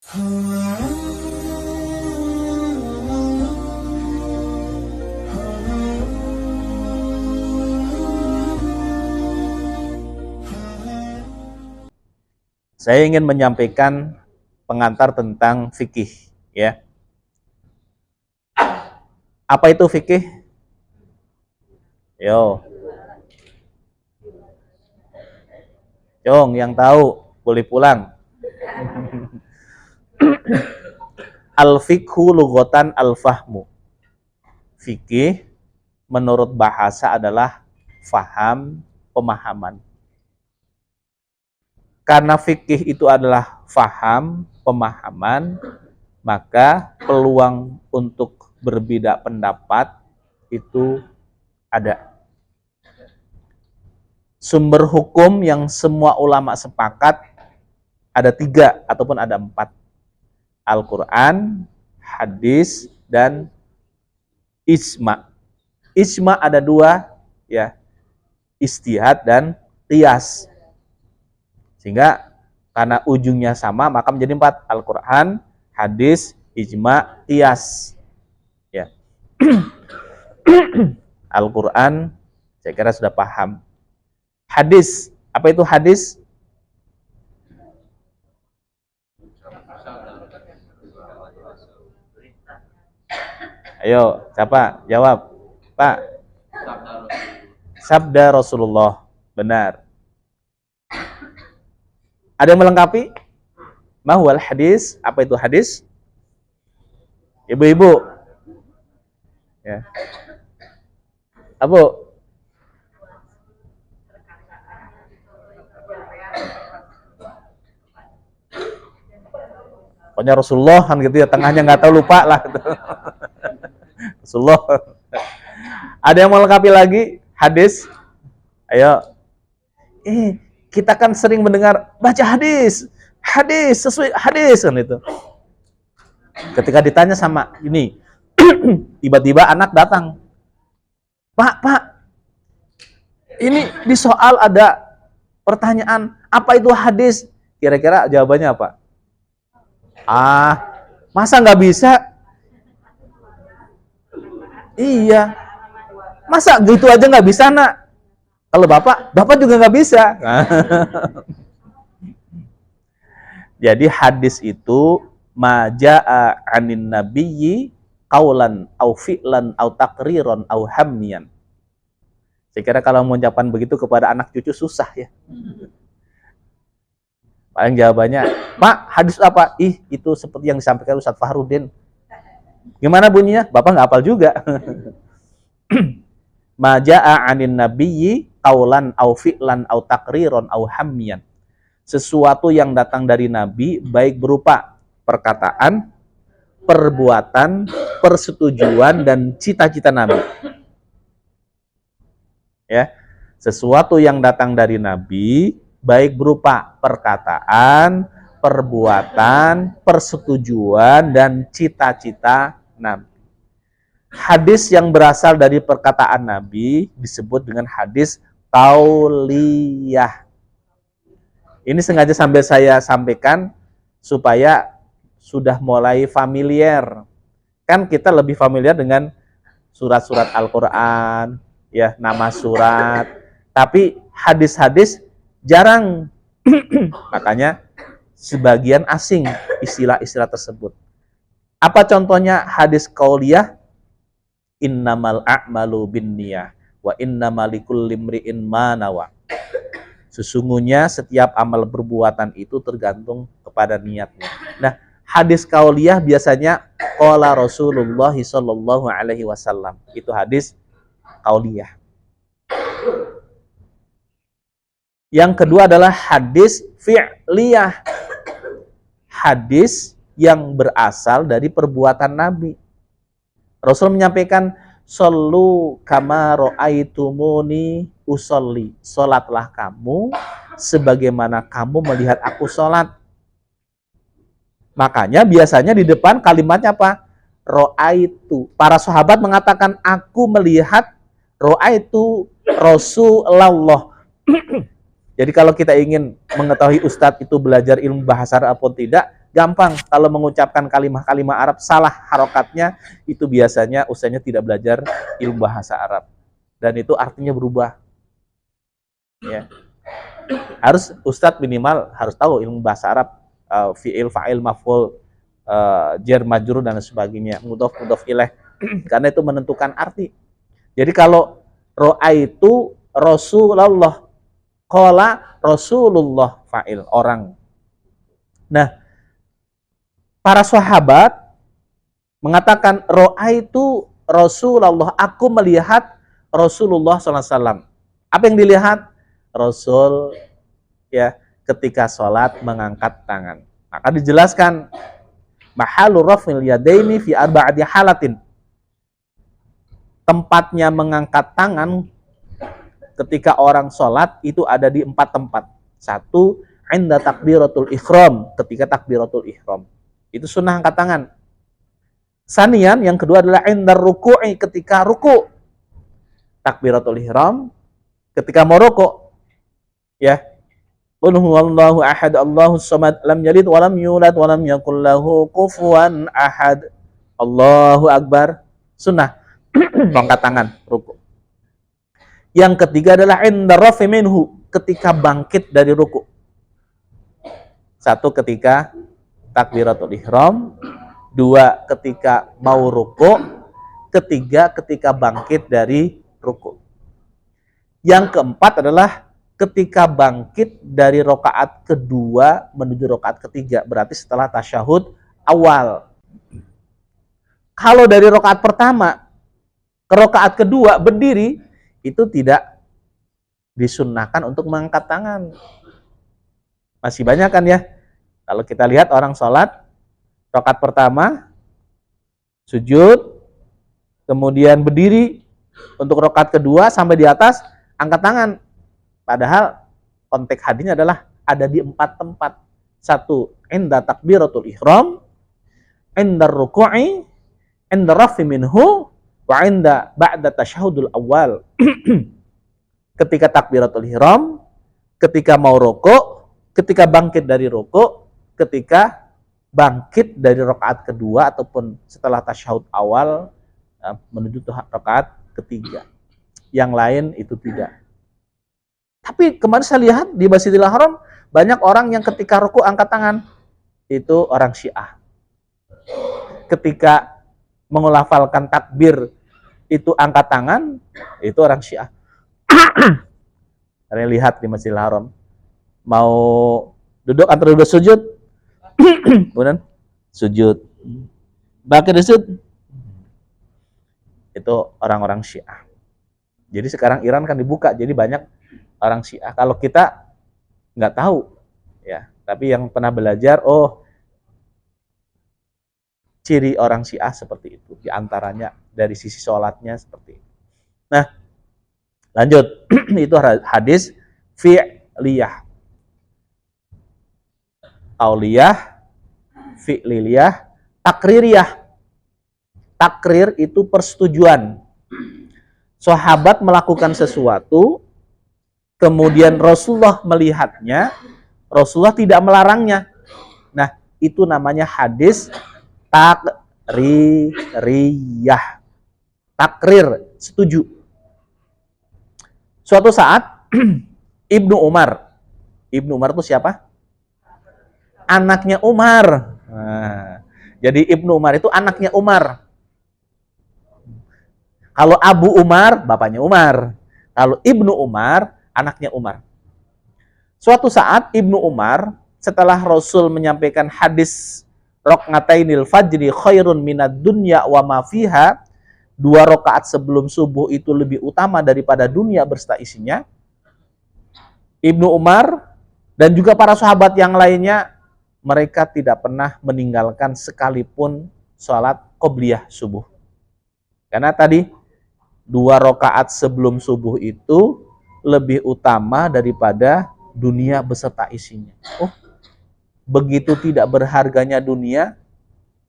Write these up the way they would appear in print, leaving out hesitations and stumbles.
Saya ingin menyampaikan pengantar tentang fikih, ya. Apa itu fikih? Yo, Jong, yang tahu boleh pulang. Al-fikhu lughatan al-fahmu. Fikih menurut bahasa adalah faham, pemahaman. Karena fikih itu adalah faham, pemahaman, maka peluang untuk berbeda pendapat itu ada. Sumber hukum yang semua ulama sepakat ada 3 ataupun ada 4. Al-Quran, hadis, dan ijma. Ijma ada 2, ya, ijtihad dan qiyas. Sehingga karena ujungnya sama maka menjadi 4. Al-Quran, hadis, ijma, qiyas. Ya. Al-Quran saya kira sudah paham. Hadis, apa itu hadis? Ayo, siapa? Jawab. Pak. Sabda Rasulullah. Benar. Ada yang melengkapi? Mahwal hadis, apa itu hadis? Ibu-ibu. Ya. Abu. Pokoknya Rasulullah kan gitu ya, tengahnya nggak tahu, lupa lah. Rasulullah. Ada yang melengkapi lagi hadis? Ayo. Kita kan sering mendengar baca hadis, hadis sesuai hadis kan itu. Ketika ditanya sama ini, tiba-tiba anak datang, Pak, ini di soal ada pertanyaan, apa itu hadis? Kira-kira jawabannya apa? Masa nggak bisa? Iya. Masa gitu aja nggak bisa, nak? Kalau bapak juga nggak bisa. Jadi hadis itu maja'a anin nabiyyi qaulan au fi'lan au taqriran au hammiyan. Saya kira kalau mengucapkan begitu kepada anak cucu susah ya. Paling jawabannya, Pak, hadis apa? Itu seperti yang disampaikan Ustaz Fahrudin. Gimana bunyinya? Bapak nggak hafal juga. Maja'a anin nabiyyi qaulan au fi'lan au taqriran au hammiyan. Sesuatu yang datang dari Nabi baik berupa perkataan, perbuatan, persetujuan dan cita-cita Nabi. Ya. Sesuatu yang datang dari Nabi baik berupa perkataan, perbuatan, persetujuan dan cita-cita Nabi. Hadis yang berasal dari perkataan Nabi disebut dengan hadis qauliyah. Ini sengaja sambil saya sampaikan supaya sudah mulai familiar. Kan kita lebih familiar dengan surat-surat Al-Quran, ya, nama surat. Tapi hadis-hadis jarang. Makanya sebagian asing istilah-istilah tersebut. Apa contohnya hadis qauliyah? Innamal a'malu binniyah wa innamal likulli imri'in ma nawa. Sesungguhnya setiap amal perbuatan itu tergantung kepada niatnya. Nah, hadis qauliyah biasanya qala Rasulullah sallallahu alaihi wasallam. Itu hadis qauliyah. Yang kedua adalah hadis fi'liyah. Hadis yang berasal dari perbuatan Nabi. Rasul menyampaikan, "Shollu kama ra'aitumuni usolli." Salatlah kamu sebagaimana kamu melihat aku salat. Makanya biasanya di depan kalimatnya apa? Ra'aitu. Para sahabat mengatakan, aku melihat ra'aitu Rasulullah. Jadi kalau kita ingin mengetahui ustadz itu belajar ilmu bahasa Arab atau tidak, gampang kalau mengucapkan kalimat-kalimat Arab salah harokatnya, itu biasanya usianya tidak belajar ilmu bahasa Arab. Dan itu artinya berubah. Ya. Harus Ustadz minimal harus tahu ilmu bahasa Arab, fi'il, fa'il, maf'ul, jar, majrur dan sebagainya, mudhof, mudhof ilaih. Karena itu menentukan arti. Jadi kalau ro'aitu Rasulullah, qala Rasulullah, fa'il, orang. Nah, para sahabat mengatakan ro'aitu Rasulullah, aku melihat Rasulullah SAW. Apa yang dilihat? Rasul ya ketika sholat mengangkat tangan. Maka dijelaskan mahallu raf'il yadaini fi arba'ati halatin. Tempatnya mengangkat tangan ketika orang sholat itu ada di 4 tempat. 1, inda takbiratul ihram, ketika takbiratul ihram. Itu sunnah angkat tangan. Sanian, yang kedua adalah indar ruku'i, ketika ruku. Takbiratul ihram ketika mau ruku. Ya. Qul huwallahu ahad, Allahus samad, lam yalid wa lam yulad wa lam yakul lahu kufuwan ahad. Allahu akbar. Sunnah. Angkat tangan, ruku. Yang ketiga adalah indar rafi minhu, ketika bangkit dari ruku. 1 ketika takbiratul ihram, 2 ketika mau ruku, 3 ketika bangkit dari ruku. Yang keempat adalah ketika bangkit dari rakaat kedua menuju rakaat ketiga, berarti setelah tasyahud awal. Kalau dari rakaat pertama ke rakaat kedua berdiri, itu tidak disunnahkan untuk mengangkat tangan. Masih banyak kan ya? Kalau kita lihat orang sholat, rakaat pertama sujud, kemudian berdiri, untuk rakaat kedua sampai di atas angkat tangan. Padahal konteks hadisnya adalah ada di 4 tempat. 1, inda takbiratul ihram, inda ruku'i, inda rafi minhu, wa inda ba'da tasyahudul awal. Ketika takbiratul ihram, ketika mau ruku, ketika bangkit dari ruku, ketika bangkit dari rakaat kedua ataupun setelah tasyahud awal menuju rakaat ketiga. Yang lain itu tidak. Tapi kemarin saya lihat di Masjidil Haram banyak orang yang ketika ruku angkat tangan. Itu orang Syiah. Ketika mengelafalkan takbir itu angkat tangan, itu orang Syiah. Kalian lihat di Masjidil Haram, mau duduk antara duduk sujud, kemudian sujud, bangkit sujud, itu orang-orang Syiah. Jadi sekarang Iran kan dibuka, jadi banyak orang Syiah. Kalau kita nggak tahu, ya. Tapi yang pernah belajar, ciri orang Syiah seperti itu. Di antaranya dari sisi sholatnya seperti itu. Nah, lanjut. Itu hadis fi'liyah. Qauliyah, fi'liyah, takririyah. Takrir itu persetujuan. Sahabat melakukan sesuatu, kemudian Rasulullah melihatnya, Rasulullah tidak melarangnya. Nah, itu namanya hadis takririyah. Takrir, setuju. Suatu saat Ibnu Umar itu siapa? Anaknya Umar. Nah, jadi Ibnu Umar itu anaknya Umar. Kalau Abu Umar, bapaknya Umar. Kalau Ibnu Umar, anaknya Umar. Suatu saat Ibnu Umar, setelah Rasul menyampaikan hadis rok'atainil fajri khairun minad dunya wa ma fiha, 2 rakaat sebelum subuh itu lebih utama daripada dunia berserta isinya. Ibnu Umar dan juga para sahabat yang lainnya, mereka tidak pernah meninggalkan sekalipun sholat qobliyah subuh. Karena tadi 2 rakaat sebelum subuh itu lebih utama daripada dunia beserta isinya. Begitu tidak berharganya dunia,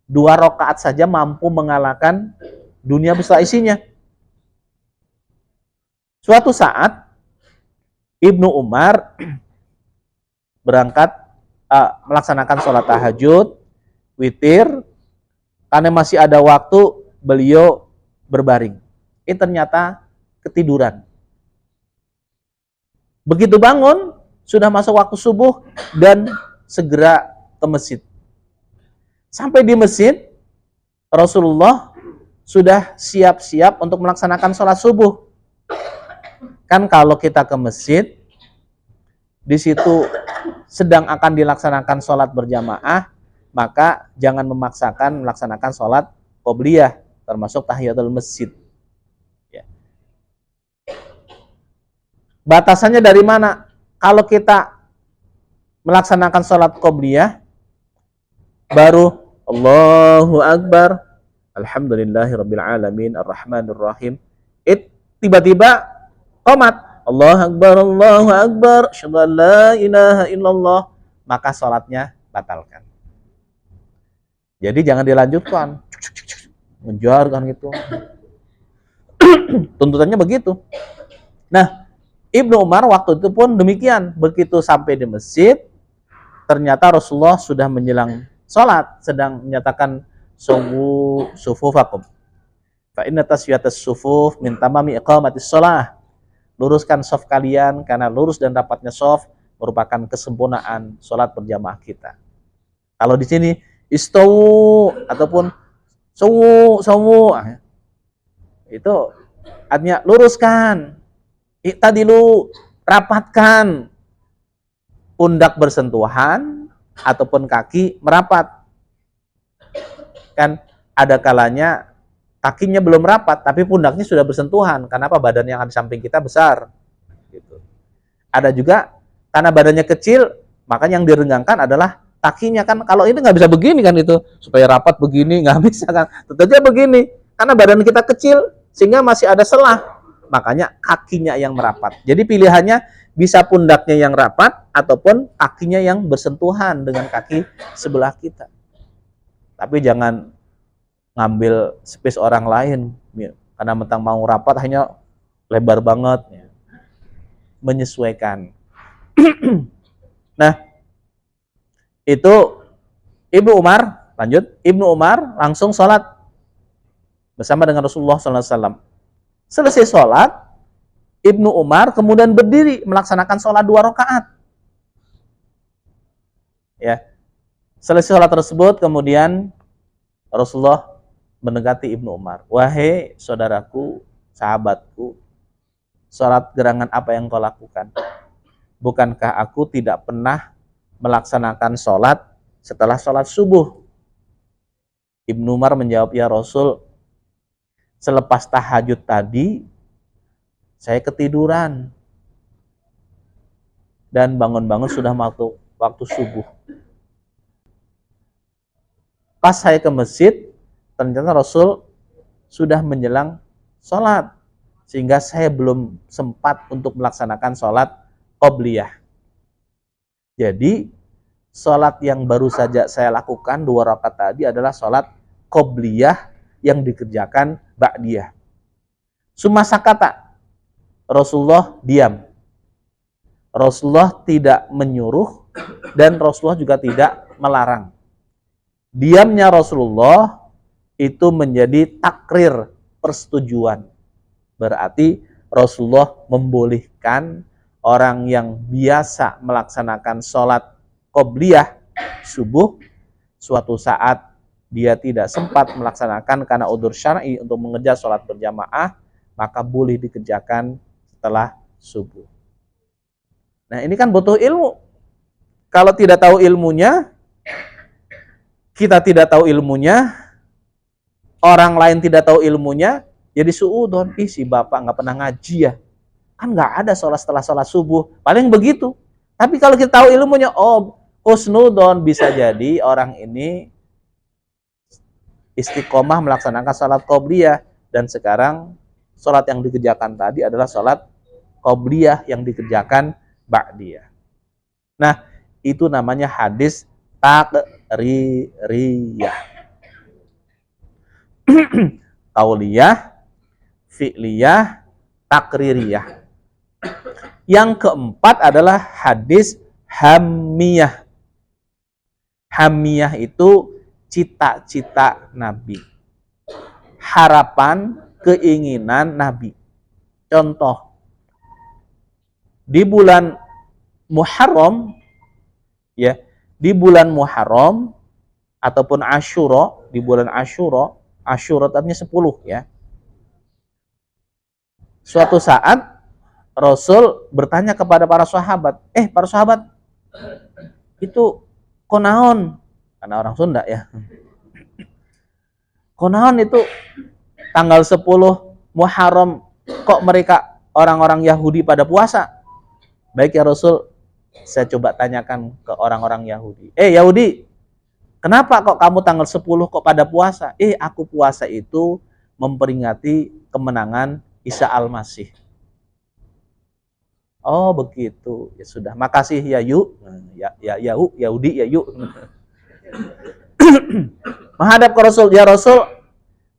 2 rakaat saja mampu mengalahkan dunia beserta isinya. Suatu saat Ibnu Umar berangkat melaksanakan sholat tahajud, witir, karena masih ada waktu beliau berbaring. Ini ternyata ketiduran. Begitu bangun, sudah masuk waktu subuh dan segera ke masjid. Sampai di masjid, Rasulullah sudah siap-siap untuk melaksanakan sholat subuh. Kan kalau kita ke masjid, di situ sedang akan dilaksanakan sholat berjamaah, maka jangan memaksakan melaksanakan sholat qobliyah, termasuk tahiyatul masjid. Ya. Batasannya dari mana? Kalau kita melaksanakan sholat qobliyah, baru Allahu Akbar, Alhamdulillahirabbil alamin, Arrahmanir Rahim. Tiba-tiba qomat, Allahu Akbar, asyhadu an la ilaha illallah, maka sholatnya batalkan. Jadi jangan dilanjutkan, ngejar kan gitu. Tuntutannya begitu. Nah, Ibnu Umar waktu itu pun demikian. Begitu sampai di masjid, ternyata Rasulullah sudah menjelang sholat, sedang menyatakan suwu sufufakum. Fa inna taswiyatas sufuf min tamami iqamatis shalah. Luruskan shaf kalian, karena lurus dan rapatnya shaf merupakan kesempurnaan sholat berjamaah kita. Kalau di sini istawu ataupun sawu itu artinya luruskan, i'tadilu, rapatkan, pundak bersentuhan ataupun kaki merapat. Kan ada kalanya kakinya belum rapat, tapi pundaknya sudah bersentuhan. Kenapa? Badan yang ada di samping kita besar. Gitu. Ada juga karena badannya kecil, maka yang direnggangkan adalah kakinya. Kan kalau ini nggak bisa begini kan itu, supaya rapat begini nggak bisa kan. Tentu saja begini, karena badan kita kecil sehingga masih ada selah. Makanya kakinya yang merapat. Jadi pilihannya bisa pundaknya yang rapat ataupun kakinya yang bersentuhan dengan kaki sebelah kita. Tapi jangan ngambil space orang lain, karena mentang mau rapat hanya lebar banget, menyesuaikan. Nah, itu Ibnu Umar, lanjut, Ibnu Umar langsung sholat bersama dengan Rasulullah SAW. Selesai sholat, Ibnu Umar kemudian berdiri melaksanakan sholat 2 rakaat. Ya, selesai sholat tersebut, kemudian Rasulullah mendekati Ibnu Umar. Wahai saudaraku, sahabatku, sholat gerangan apa yang kau lakukan? Bukankah aku tidak pernah melaksanakan sholat setelah sholat subuh? Ibnu Umar menjawab, ya Rasul, selepas tahajud tadi, saya ketiduran. Dan bangun-bangun sudah waktu subuh. Pas saya ke masjid, ternyata Rasul sudah menjelang sholat, sehingga saya belum sempat untuk melaksanakan sholat qobliyah. Jadi sholat yang baru saja saya lakukan 2 rakaat tadi adalah sholat qobliyah yang dikerjakan ba'diyah. Summa sakata, Rasulullah diam. Rasulullah tidak menyuruh dan Rasulullah juga tidak melarang. Diamnya Rasulullah itu menjadi takrir, persetujuan. Berarti Rasulullah membolehkan orang yang biasa melaksanakan sholat qobliyah subuh, suatu saat dia tidak sempat melaksanakan karena udzur syar'i untuk mengejar sholat berjamaah, maka boleh dikerjakan setelah subuh. Nah, ini kan butuh ilmu. Kalau tidak tahu ilmunya, kita tidak tahu ilmunya, orang lain tidak tahu ilmunya, jadi suudon, si bapak nggak pernah ngaji ya, kan nggak ada sholat setelah sholat subuh, paling begitu. Tapi kalau kita tahu ilmunya, husnudon, bisa jadi orang ini istiqomah melaksanakan sholat qobliyah, dan sekarang sholat yang dikerjakan tadi adalah sholat qobliyah yang dikerjakan ba'diyah. Nah, itu namanya hadis takririyah. Qauliyah, fi'liyah, takririyah. Yang keempat adalah hadis hamiyah. Hamiyah itu cita-cita Nabi. Harapan, keinginan Nabi. Contoh, di bulan Muharram, ya, di bulan Muharram ataupun Asyura, di bulan Asyura, Asyura artinya 10 ya. Suatu saat Rasul bertanya kepada para sahabat, para sahabat, itu konaon? Karena orang Sunda ya. Konaon itu tanggal 10 Muharram kok mereka orang-orang Yahudi pada puasa? Baik ya Rasul, saya coba tanyakan ke orang-orang Yahudi. Yahudi, kenapa kok kamu tanggal 10 kok pada puasa? Aku puasa itu memperingati kemenangan Isa Al-Masih. Oh begitu, ya sudah. Makasih ya yuk, Yahudi ya yuk. Menghadap ke Rasul, ya Rasul,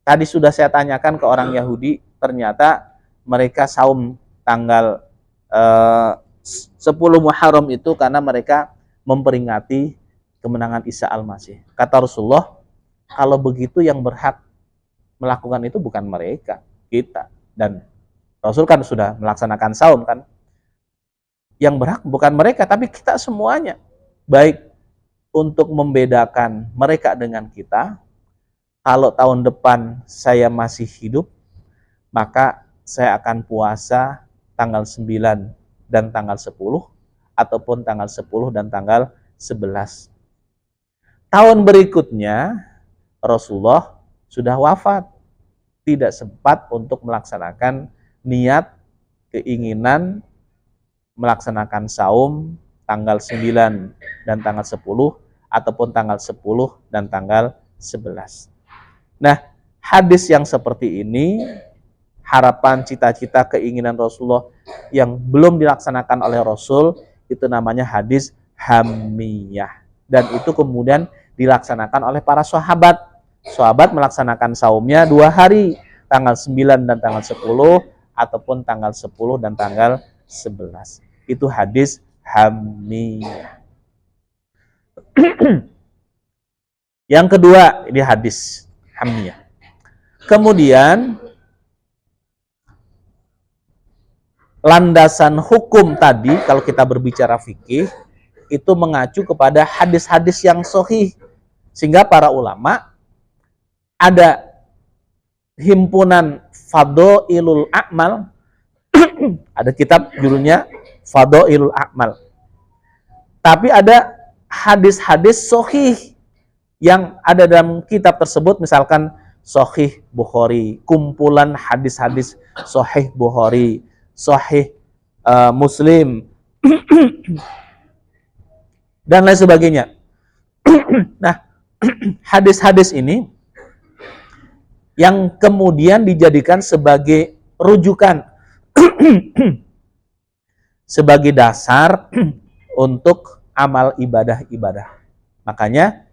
tadi sudah saya tanyakan ke orang Yahudi, ternyata mereka saum tanggal 10 Muharram itu karena mereka memperingati kemenangan Isa Al-Masih. Kata Rasulullah, kalau begitu yang berhak melakukan itu bukan mereka, kita. Dan Rasul kan sudah melaksanakan saum kan. Yang berhak bukan mereka, tapi kita semuanya. Baik untuk membedakan mereka dengan kita, kalau tahun depan saya masih hidup, maka saya akan puasa tanggal 9 dan tanggal 10, ataupun tanggal 10 dan tanggal 11. Tahun berikutnya, Rasulullah sudah wafat. Tidak sempat untuk melaksanakan niat, keinginan, melaksanakan saum tanggal 9 dan tanggal 10, ataupun tanggal 10 dan tanggal 11. Nah, hadis yang seperti ini, harapan, cita-cita, keinginan Rasulullah yang belum dilaksanakan oleh Rasul, itu namanya hadis hamiyah. Dan itu kemudian dilaksanakan oleh para sahabat. Sahabat melaksanakan saumnya 2 hari, tanggal 9 dan tanggal 10, ataupun tanggal 10 dan tanggal 11. Itu hadis hamiyah. Yang kedua, ini hadis hamiyah. Kemudian landasan hukum tadi, kalau kita berbicara fikih, itu mengacu kepada hadis-hadis yang sahih. Sehingga para ulama, ada himpunan Fadhailul A'mal, ada kitab judulnya Fadhailul A'mal. Tapi ada hadis-hadis sahih yang ada dalam kitab tersebut, misalkan Sahih Bukhari, kumpulan hadis-hadis Sahih Bukhari, Sahih Muslim, dan lain sebagainya. Nah, hadis-hadis ini yang kemudian dijadikan sebagai rujukan, sebagai dasar untuk amal ibadah-ibadah. Makanya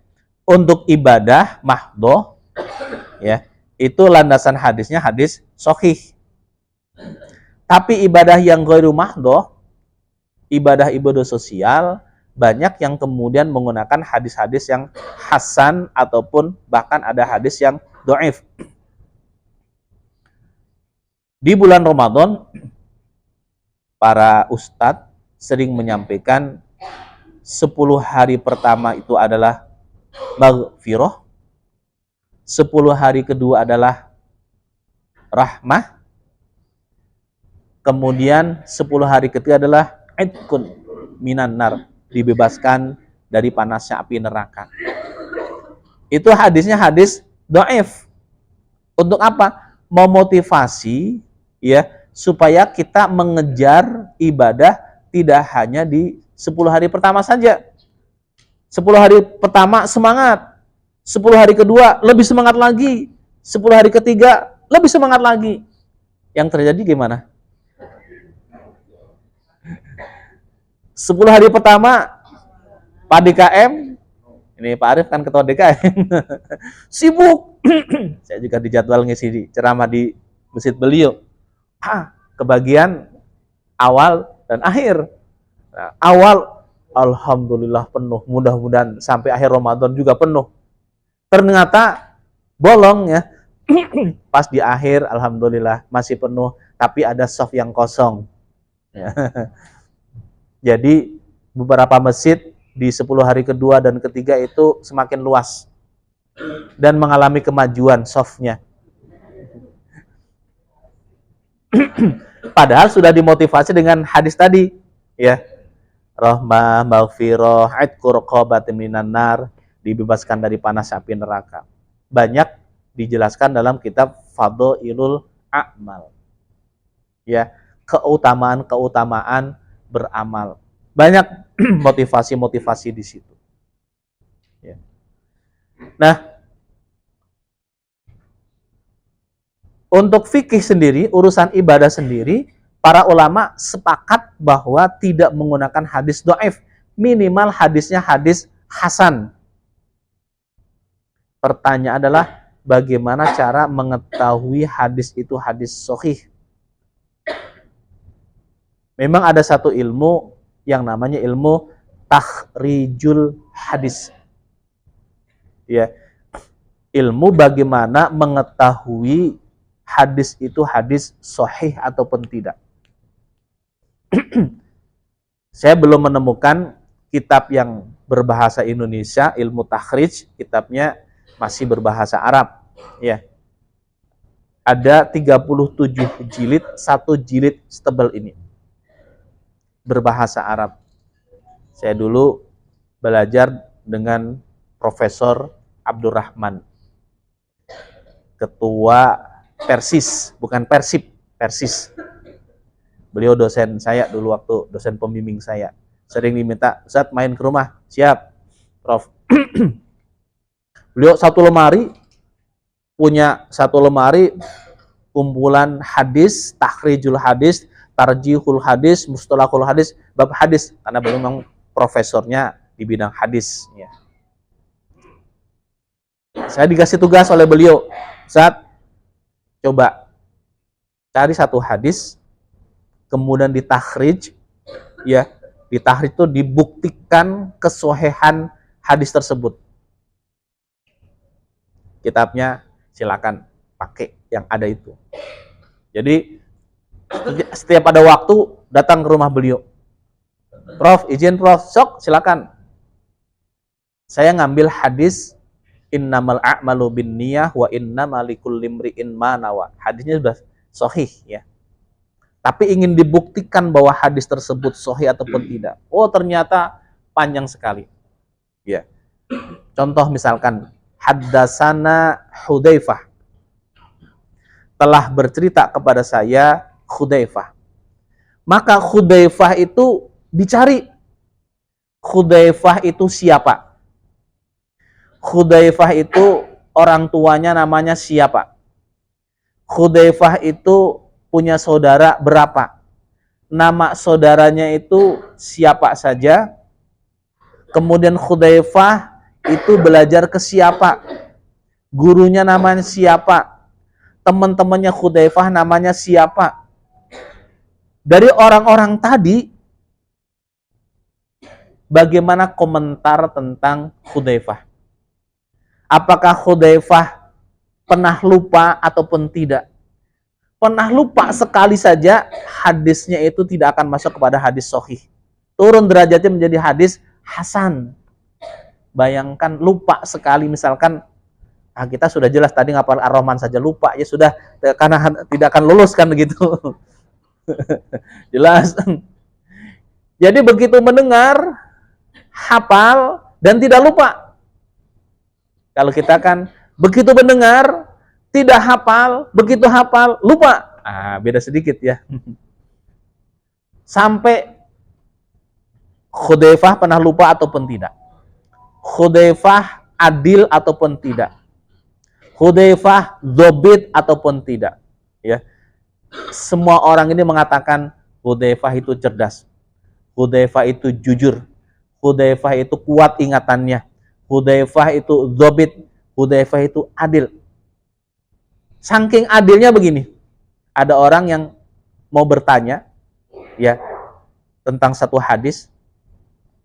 untuk ibadah mahdhoh, ya, itu landasan hadisnya hadis sahih. Tapi ibadah yang ghairu mahdhoh, ibadah-ibadah sosial, banyak yang kemudian menggunakan hadis-hadis yang hasan, ataupun bahkan ada hadis yang dhaif. Di bulan Ramadan, para ustadz sering menyampaikan 10 hari pertama itu adalah maghfirah, 10 hari kedua adalah rahmah, kemudian 10 hari ketiga adalah idkun minan nar, dibebaskan dari panasnya api neraka. Itu hadisnya hadis dhaif. Untuk apa? Memotivasi, ya, supaya kita mengejar ibadah tidak hanya di 10 hari pertama saja. 10 hari pertama semangat, 10 hari kedua lebih semangat lagi, 10 hari ketiga lebih semangat lagi. Yang terjadi gimana? 10 hari pertama Pak DKM, ini Pak Arif kan ketua DKM, sibuk. Saya juga dijadwal ngisi ceramah di masjid beliau. Kebagian awal dan akhir. Nah, awal alhamdulillah penuh, mudah-mudahan sampai akhir Ramadan juga penuh. Ternyata bolong ya. Pas di akhir alhamdulillah masih penuh, tapi ada soft yang kosong. Ya. Jadi beberapa masjid di 10 hari kedua dan ketiga itu semakin luas dan mengalami kemajuan softnya. Padahal sudah dimotivasi dengan hadis tadi, ya. Rahmah, maghfirah, itqu raqabatin minan nar, dibebaskan dari panas api neraka. Banyak dijelaskan dalam kitab Fadhailul A'mal. Ya, keutamaan-keutamaan beramal. Banyak motivasi-motivasi di situ. Ya. Nah, untuk fikih sendiri, urusan ibadah sendiri, para ulama sepakat bahwa tidak menggunakan hadis dhaif, minimal hadisnya hadis hasan. Pertanyaan adalah bagaimana cara mengetahui hadis itu hadis sahih? Memang ada satu ilmu yang namanya ilmu takhrijul hadis. Ya. Ilmu bagaimana mengetahui hadis itu hadis sahih ataupun tidak. Saya belum menemukan kitab yang berbahasa Indonesia, ilmu takhrij, kitabnya masih berbahasa Arab. Ya. Ada 37 jilid, satu jilid setebal ini. Berbahasa Arab. Saya dulu belajar dengan Profesor Abdurrahman, ketua Persis, bukan Persib, Persis. Beliau dosen saya dulu waktu dosen pembimbing saya. Sering diminta, Ustaz main ke rumah, siap, Prof. Beliau punya satu lemari kumpulan hadis, takhrijul hadis, tarjihul hadis, mustalahul hadis, bab hadis, karena beliau memang profesornya di bidang hadis. Ya. Saya dikasih tugas oleh beliau, Ustaz, coba cari satu hadis, kemudian ditakhrij, ya, ditakhrij itu dibuktikan kesohihan hadis tersebut. Kitabnya silakan pakai yang ada itu. Jadi setiap ada waktu datang ke rumah beliau. Prof, izin Prof, sok silakan. Saya ngambil hadis innamal a'malu binniyah wa innamal likulli imri'in ma nawa. Hadisnya sudah sahih ya. Tapi ingin dibuktikan bahwa hadis tersebut sahih ataupun tidak. Oh, ternyata panjang sekali. Ya. Contoh misalkan haddatsana Hudzaifah. Telah bercerita kepada saya Hudzaifah. Maka Hudzaifah itu dicari. Hudzaifah itu siapa? Hudzaifah itu orang tuanya namanya siapa? Hudzaifah itu punya saudara berapa? Nama saudaranya itu siapa saja? Kemudian Hudzaifah itu belajar ke siapa? Gurunya namanya siapa? Teman-temannya Hudzaifah namanya siapa? Dari orang-orang tadi, bagaimana komentar tentang Hudzaifah? Apakah Hudzaifah pernah lupa ataupun tidak? Pernah lupa sekali saja, hadisnya itu tidak akan masuk kepada hadis sahih. Turun derajatnya menjadi hadis hasan. Bayangkan lupa sekali, misalkan kita sudah jelas tadi ngapal Ar-Rahman saja lupa, ya sudah, karena tidak akan lulus kan begitu. Jelas. Jadi begitu mendengar, hafal dan tidak lupa. Kalau kita kan begitu mendengar, tidak hafal, begitu hafal, lupa. Beda sedikit ya. Sampai Hudzaifah pernah lupa ataupun tidak. Hudzaifah adil ataupun tidak. Hudzaifah dzabit ataupun tidak. Ya. Semua orang ini mengatakan Hudzaifah itu cerdas. Hudzaifah itu jujur. Hudzaifah itu kuat ingatannya. Hudzaifah itu dzabit. Hudzaifah itu adil. Saking adilnya begini, ada orang yang mau bertanya ya tentang satu hadis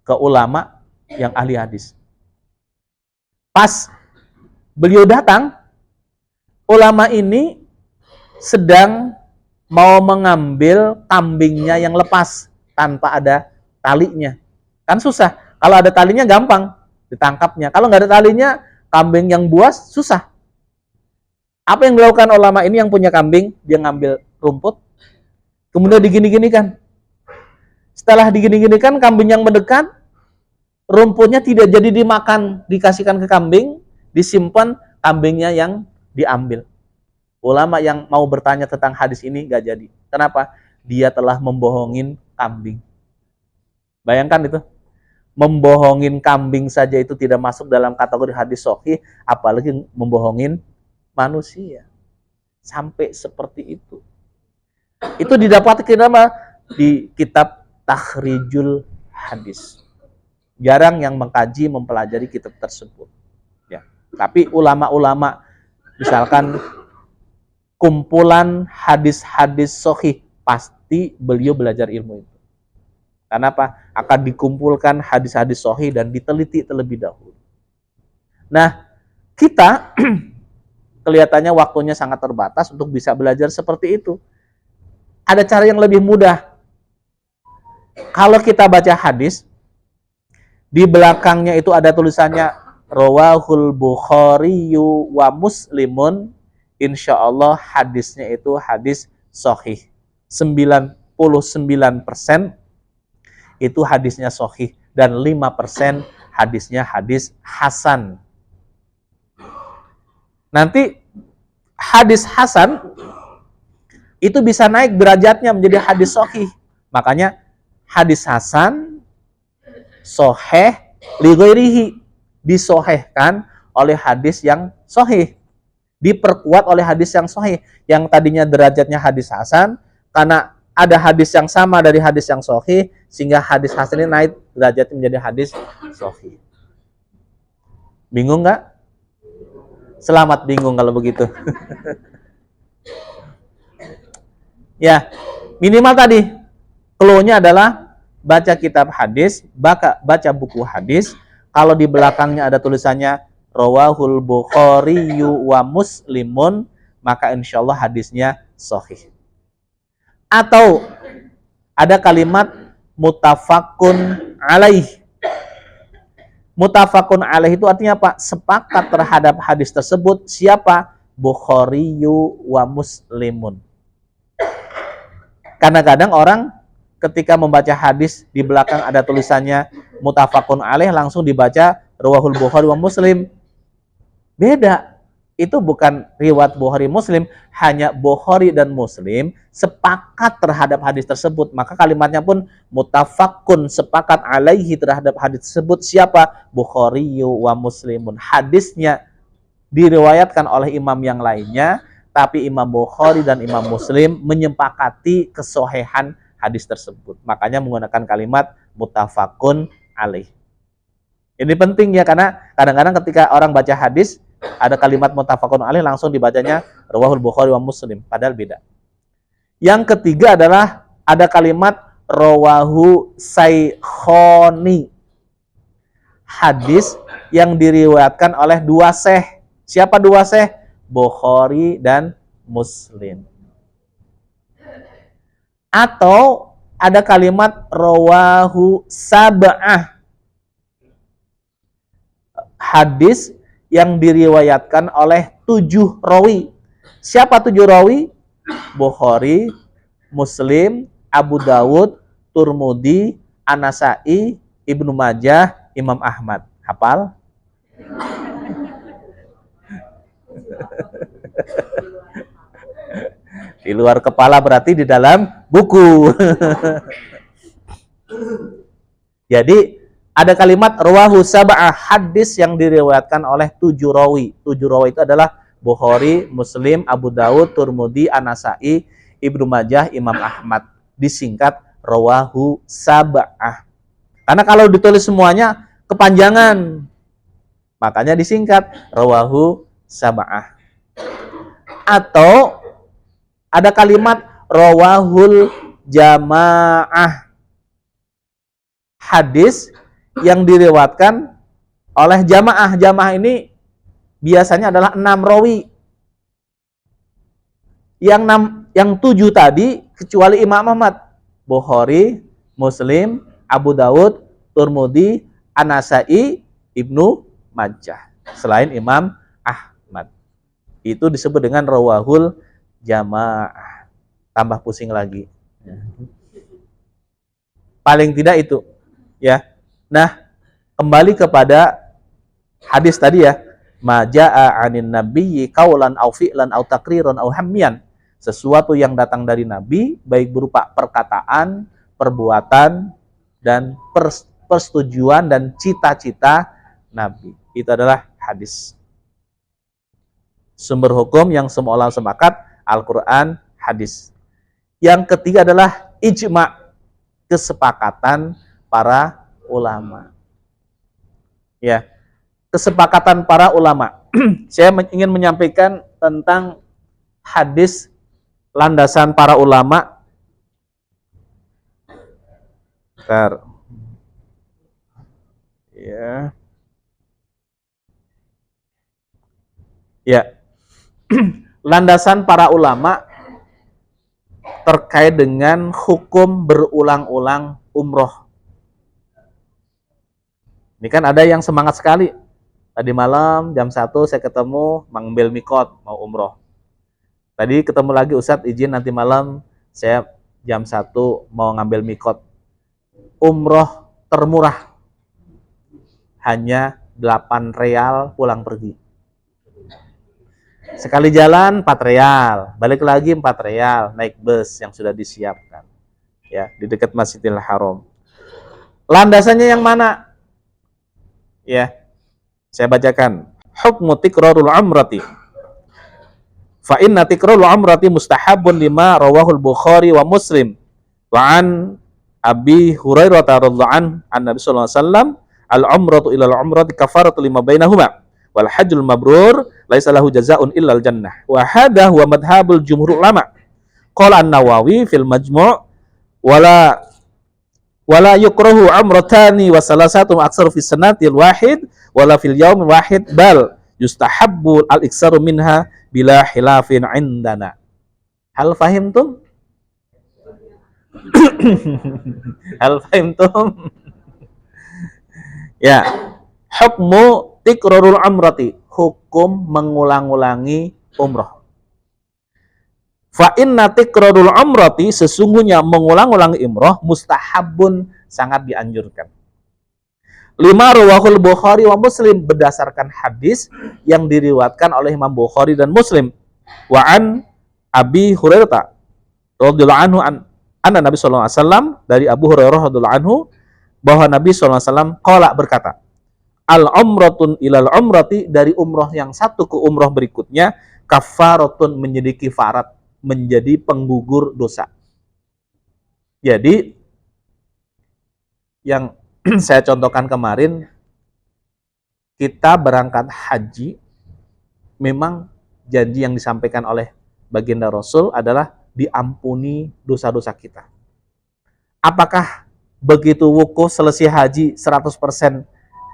ke ulama yang ahli hadis. Pas Beliau datang, ulama ini sedang mau mengambil kambingnya yang lepas tanpa ada talinya. Kan susah. Kalau ada talinya gampang ditangkapnya. Kalau nggak ada talinya, kambing yang buas susah. Apa yang dilakukan ulama ini yang punya kambing? Dia ngambil rumput, kemudian digini-ginikan. Setelah digini-ginikan, kambing yang mendekat, rumputnya tidak jadi dimakan, dikasihkan ke kambing, disimpan, kambingnya yang diambil. Ulama yang mau bertanya tentang hadis ini nggak jadi. Kenapa? Dia telah membohongin kambing. Bayangkan itu. Membohongin kambing saja itu tidak masuk dalam kategori hadis sahih, apalagi membohongin manusia. Sampai seperti itu. Itu didapati di kitab Takhrijul Hadis. Jarang yang mengkaji, mempelajari kitab tersebut. Ya. Tapi ulama-ulama, misalkan kumpulan hadis-hadis sahih, pasti beliau belajar ilmu itu. Karena apa? Akan dikumpulkan hadis-hadis sahih dan diteliti terlebih dahulu. Nah, kita kelihatannya waktunya sangat terbatas untuk bisa belajar seperti itu. Ada cara yang lebih mudah. Kalau kita baca hadis, di belakangnya itu ada tulisannya Rawahul Bukhari wa Muslimun. Insya Allah hadisnya itu hadis sahih. 99% itu hadisnya sahih dan 5% hadisnya hadis hasan. Nanti hadis hasan itu bisa naik derajatnya menjadi hadis sahih. Makanya hadis hasan sahih li ghairihi, disohehkan oleh hadis yang sahih, diperkuat oleh hadis yang sahih. Yang tadinya derajatnya hadis hasan, karena ada hadis yang sama dari hadis yang sahih, sehingga hadis hasan ini naik derajatnya menjadi hadis sahih. Bingung nggak? Selamat bingung kalau begitu. Ya, minimal tadi clue-nya adalah baca kitab hadis, baca buku hadis. Kalau di belakangnya ada tulisannya Rawahul Bukhari wa Muslimun, maka insya Allah hadisnya sahih. Atau ada kalimat mutafakun alaih. Mutafakun alaih itu artinya apa? Sepakat terhadap hadis tersebut. Siapa? Bukhari wa Muslimun. Kadang-kadang orang ketika membaca hadis di belakang ada tulisannya mutafakun alaih, langsung dibaca Rawahul Bukhari wa Muslim. Beda. Itu bukan riwayat Bukhari Muslim, hanya Bukhari dan Muslim sepakat terhadap hadis tersebut. Maka kalimatnya pun mutafakun, sepakat alaihi terhadap hadis tersebut. Siapa? Bukhari wa Muslimun. Hadisnya diriwayatkan oleh imam yang lainnya, tapi Imam Bukhari dan Imam Muslim menyepakati kesohihan hadis tersebut. Makanya menggunakan kalimat mutafakun alaih. Ini penting ya, karena kadang-kadang ketika orang baca hadis ada kalimat mutafakun alaih, langsung dibacanya Rawahul Bukhari wa Muslim, padahal beda. Yang ketiga adalah ada kalimat Rawahu Saikhoni. Hadis yang diriwayatkan oleh dua syekh. Siapa dua syekh? Bukhari dan Muslim. Atau ada kalimat Rawahu Sab'ah. Hadis yang diriwayatkan oleh 7 rawi. Siapa 7 rawi? Bukhari, Muslim, Abu Dawud, Turmudi, An-Nasai, Ibnu Majah, Imam Ahmad. Hafal? Di luar kepala berarti di dalam buku. Jadi ada kalimat rawahu sab'ah, hadis yang diriwayatkan oleh 7 rawi. 7 rawi itu adalah Bukhari, Muslim, Abu Dawud, Turmudi, An-Nasai, Ibnu Majah, Imam Ahmad. Disingkat rawahu sab'ah. Karena kalau ditulis semuanya kepanjangan. Makanya disingkat rawahu sab'ah. Atau ada kalimat rawahul jamaah. Hadis yang diriwayatkan oleh jamaah. Jamaah ini biasanya adalah 6 rawi. Yang 7 tadi kecuali Imam Ahmad, Bukhari, Muslim, Abu Dawud, Tirmidzi, An-Nasa'i, Ibnu Majah. Selain Imam Ahmad. Itu disebut dengan rawahul jamaah. Tambah pusing lagi. Paling tidak itu, ya. Nah, kembali kepada hadis tadi ya. Ma jaa'a 'anin nabiyyi qaulan aw fi'lan aw taqriran aw hamyan. Sesuatu yang datang dari Nabi, baik berupa perkataan, perbuatan, dan persetujuan dan cita-cita Nabi. Itu adalah hadis. Sumber hukum yang semua ulama sepakat, Al-Quran, hadis. Yang ketiga adalah ijma', kesepakatan para ulama. Ya, kesepakatan para ulama. Saya ingin menyampaikan tentang hadis landasan para ulama. Bentar. Ya. Ya. Landasan para ulama terkait dengan hukum berulang-ulang umroh. Ini kan ada yang semangat sekali. Tadi malam jam 1 saya ketemu mengambil mikot mau umroh. Tadi ketemu lagi, Ustadz izin nanti malam saya jam 1 mau ngambil mikot. Umroh termurah hanya 8 real pulang pergi. Sekali jalan 4 real, balik lagi 4 real, naik bus yang sudah disiapkan. Ya, di dekat Masjidil Haram. Landasannya yang mana? Ya, saya bacakan. Hukmu tikrarul umrati. Fa inna tikrarul umrati mustahabun lima rawahul Bukhari wa Muslim. Wa an Abi Hurairah radhiyallahu anhu Nabi sallallahu alaihi wasallam, al-umratu ila al-umrati kafaratu lima bainahuma wal hajjul mabrur laisa lahu jazaa'un illa al-jannah. Wa hadha huwa madhhabul jumhur ulama. Qala An-Nawawi fil Majmu' wala yukrahu umratani wa salasatu aksar fi sanatil wahid wala fil yaumil wahid bal yustahabbu al-iksaru minha bila khilafin indana. Hal fahimtum? Hal fahimtum? Ya. Hukmu tikrarul umrati, hukum mengulang-ulangi umrah. Fa inna tikrarul umrati, sesungguhnya mengulang-ulangi umrah mustahabun, sangat dianjurkan. Lima rawahul Bukhari wa Muslim, berdasarkan hadis yang diriwayatkan oleh Imam Bukhari dan Muslim. Wa an Abi Hurairah radhiyallahu anhu anna Nabi sallallahu alaihi wasallam, dari Abu Hurairah radhiyallahu anhu bahwa Nabi sallallahu alaihi wasallam qala, berkata, al-umratun ilal umrati, dari umrah yang satu ke umrah berikutnya, kafaratun, menjadi kifarat, menjadi penggugur dosa. Jadi yang saya contohkan kemarin, kita berangkat haji, memang janji yang disampaikan oleh baginda Rasul adalah diampuni dosa-dosa kita. Apakah begitu wukuf selesai haji 100%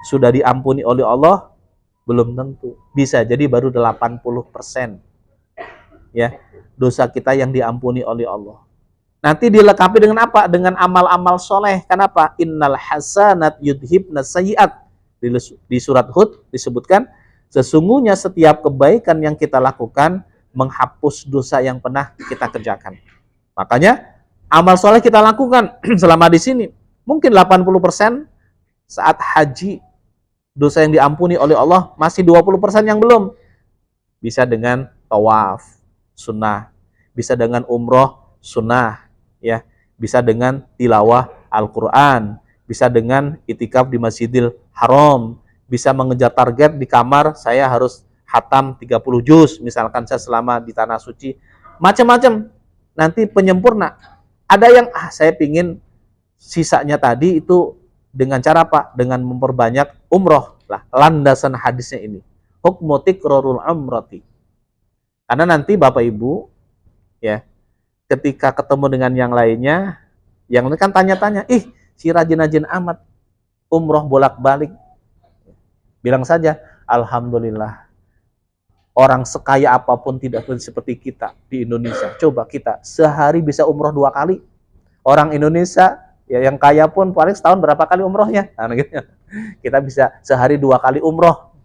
sudah diampuni oleh Allah? Belum tentu. Bisa jadi baru 80%. Ya, dosa kita yang diampuni oleh Allah. Nanti dilengkapi dengan apa? Dengan amal-amal soleh. Kenapa? Innal hasanat yudhibna sayyi'at. Di surat Hud disebutkan, sesungguhnya setiap kebaikan yang kita lakukan menghapus dosa yang pernah kita kerjakan. Makanya amal soleh kita lakukan selama di sini. Mungkin 80% saat haji dosa yang diampuni oleh Allah, masih 20% yang belum. Bisa dengan tawaf sunnah, bisa dengan umroh sunnah, ya, bisa dengan tilawah Al-Quran, bisa dengan itikaf di Masjidil Haram, bisa mengejar target di kamar, saya harus hatam 30 juz, misalkan saya selama di tanah suci, macam-macam. Nanti penyempurna. Ada yang saya pingin sisanya tadi itu dengan cara apa? Dengan memperbanyak umroh. Lah, landasan hadisnya ini. Hukmu tikrarul umrati. Karena nanti Bapak Ibu, ya, ketika ketemu dengan yang lainnya, yang lain kan tanya-tanya, si rajin-rajin amat, umroh bolak-balik. Bilang saja, alhamdulillah, Orang sekaya apapun tidak seperti kita di Indonesia. Coba kita sehari bisa umroh 2 kali. Orang Indonesia ya yang kaya pun paling setahun berapa kali umrohnya. Nah, gitu. Kita bisa sehari 2 kali umroh.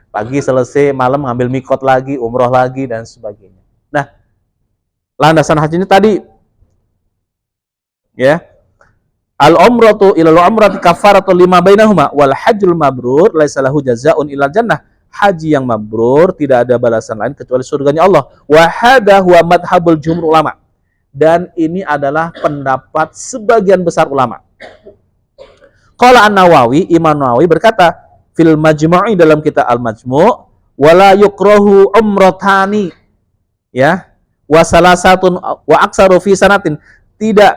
Pagi selesai, malam ngambil mikot lagi, umroh lagi dan sebagainya. Nah, landasan haji ini tadi ya. Al-umratu ilal umrati kafaratu lima bainahuma wal hajjul mabrur laisa lahu jazaa'un ilal jannah. Haji yang mabrur tidak ada balasan lain kecuali surganya Allah. Wa hadha huwa madhhabul jumhur ulama. Dan ini adalah pendapat sebagian besar ulama. Qala An-Nawawi, Imam Nawawi berkata, fil majmu'i dalam kitab Al-Majmu' wala yukrahu umratani. Ya. Wa salasatun wa aksaru fi sanatin. Tidak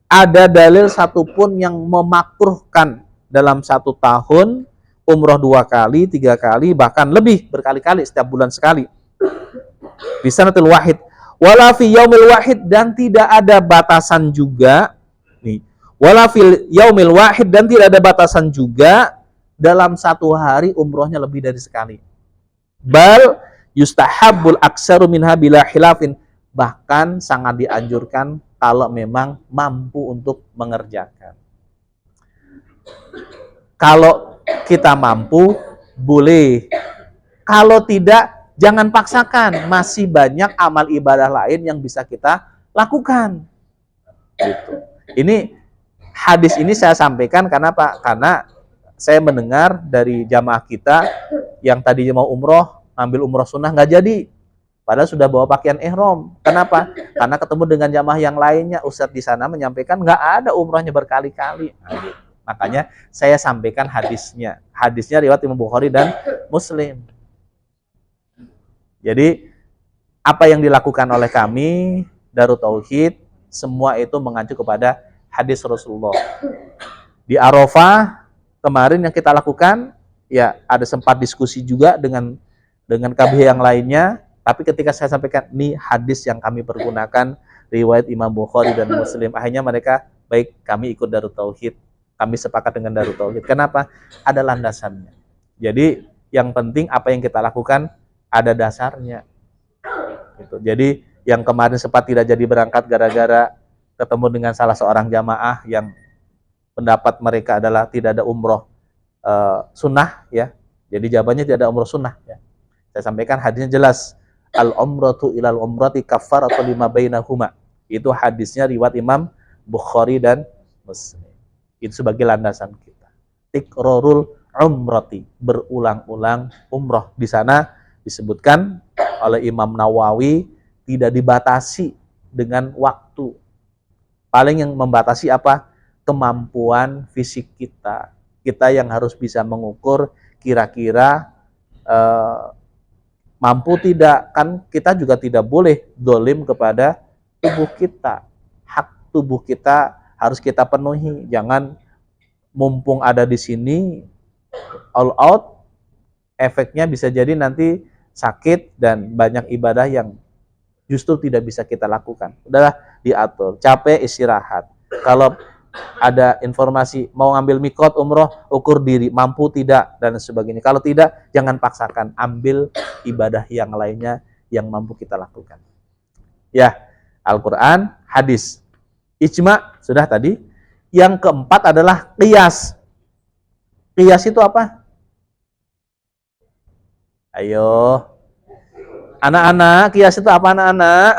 ada dalil satupun yang memakruhkan dalam 1 tahun umroh 2 kali, 3 kali, bahkan lebih berkali-kali setiap bulan sekali. Bisa natil wahid. Wala fi yaumil wahid dan tidak ada batasan juga. Nih. Wala fil yaumil wahid dan tidak ada batasan juga dalam 1 hari umrohnya lebih dari sekali. Bal yustahabbul aksaru minha bila khilafin. Bahkan sangat dianjurkan kalau memang mampu untuk mengerjakan. Kalau kita mampu, boleh. Kalau tidak, jangan paksakan. Masih banyak amal ibadah lain yang bisa kita lakukan. Gitu. Ini hadis ini saya sampaikan karena Pak, karena saya mendengar dari jamaah kita yang tadinya mau umroh, ambil umroh sunnah nggak jadi. Padahal sudah bawa pakaian ihram. Kenapa? Karena ketemu dengan jamaah yang lainnya, ustadz di sana menyampaikan nggak ada umrohnya berkali-kali. Makanya saya sampaikan hadisnya. Hadisnya riwayat Imam Bukhari dan Muslim. Jadi apa yang dilakukan oleh kami Darut Tauhid semua itu mengacu kepada hadis Rasulullah. Di Arafah kemarin yang kita lakukan ya ada sempat diskusi juga dengan KBH yang lainnya, tapi ketika saya sampaikan ini hadis yang kami pergunakan riwayat Imam Bukhari dan Muslim, akhirnya mereka baik kami ikut Darut Tauhid. Kami sepakat dengan Darut Tauhid. Kenapa? Ada landasannya. Jadi yang penting apa yang kita lakukan ada dasarnya. Gitu. Jadi yang kemarin sempat tidak jadi berangkat gara-gara ketemu dengan salah seorang jamaah yang pendapat mereka adalah tidak ada umroh sunnah ya. Jadi jawabannya tidak ada umroh sunnah ya. Saya sampaikan hadisnya jelas. Al-umratu ilal umrati kafaratu lima bainahuma. Itu hadisnya riwayat Imam Bukhari dan Muslim. Itu sebagai landasan kita. Tikrorul umrati, berulang-ulang umroh. Di sana disebutkan oleh Imam Nawawi tidak dibatasi dengan waktu. Paling yang membatasi apa? Kemampuan fisik kita. Kita yang harus bisa mengukur kira-kira mampu tidak. Kan kita juga tidak boleh dolim kepada tubuh kita. Hak tubuh kita harus kita penuhi. Jangan mumpung ada di sini all out, efeknya bisa jadi nanti sakit dan banyak ibadah yang justru tidak bisa kita lakukan. Udahlah diatur, capek istirahat. Kalau ada informasi mau ngambil mikot umroh, ukur diri mampu tidak dan sebagainya. Kalau tidak, jangan paksakan, ambil ibadah yang lainnya yang mampu kita lakukan. Ya, Al-Quran, hadis. Ijma sudah tadi. Yang keempat adalah qiyas. Qiyas itu apa? Ayo. Anak-anak, qiyas itu apa anak-anak?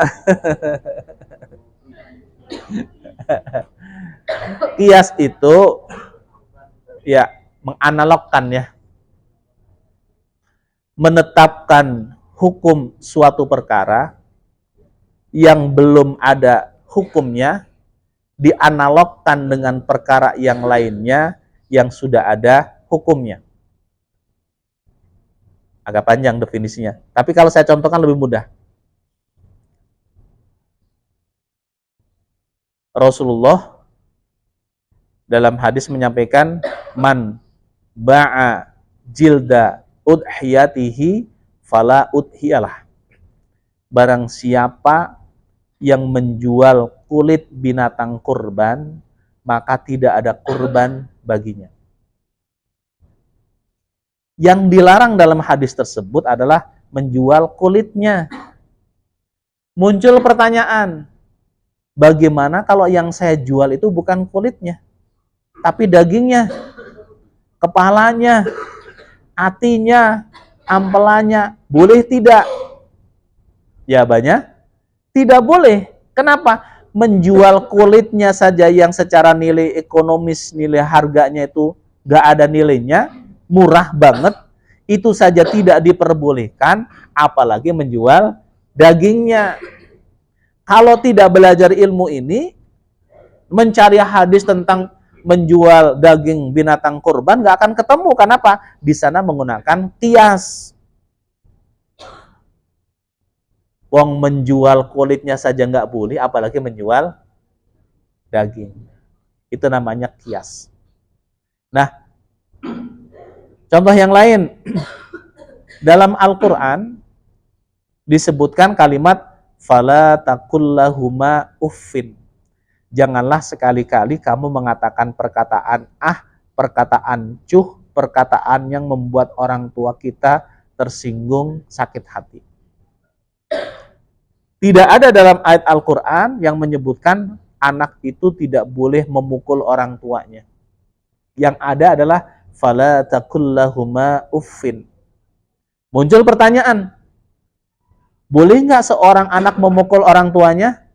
Qiyas itu ya menganalogkan ya. Menetapkan hukum suatu perkara yang belum ada hukumnya dianalogkan dengan perkara yang lainnya yang sudah ada hukumnya. Agak panjang definisinya. Tapi kalau saya contohkan lebih mudah. Rasulullah dalam hadis menyampaikan man ba'a jilda udhiyatihi fala udhiyalah. Barang siapa yang menjual kulit binatang kurban, maka tidak ada kurban baginya. Yang dilarang dalam hadis tersebut adalah menjual kulitnya. Muncul pertanyaan, bagaimana kalau yang saya jual itu bukan kulitnya, tapi dagingnya, kepalanya, hatinya, ampelannya, boleh tidak? Jawabannya, tidak boleh. Kenapa? Menjual kulitnya saja yang secara nilai ekonomis, nilai harganya itu gak ada nilainya, murah banget, itu saja tidak diperbolehkan, apalagi menjual dagingnya. Kalau tidak belajar ilmu ini, mencari hadis tentang menjual daging binatang kurban gak akan ketemu. Kenapa? Di sana menggunakan kias. Wong menjual kulitnya saja nggak boleh, apalagi menjual daging. Itu namanya kias. Nah, contoh yang lain. Dalam Al-Quran disebutkan kalimat fala taqullahuma uffin. Janganlah sekali-kali kamu mengatakan perkataan perkataan cuh, perkataan yang membuat orang tua kita tersinggung, sakit hati. Tidak ada dalam ayat Al-Quran yang menyebutkan anak itu tidak boleh memukul orang tuanya. Yang ada adalah fala taqullahuma uffin. Muncul pertanyaan, boleh nggak seorang anak memukul orang tuanya?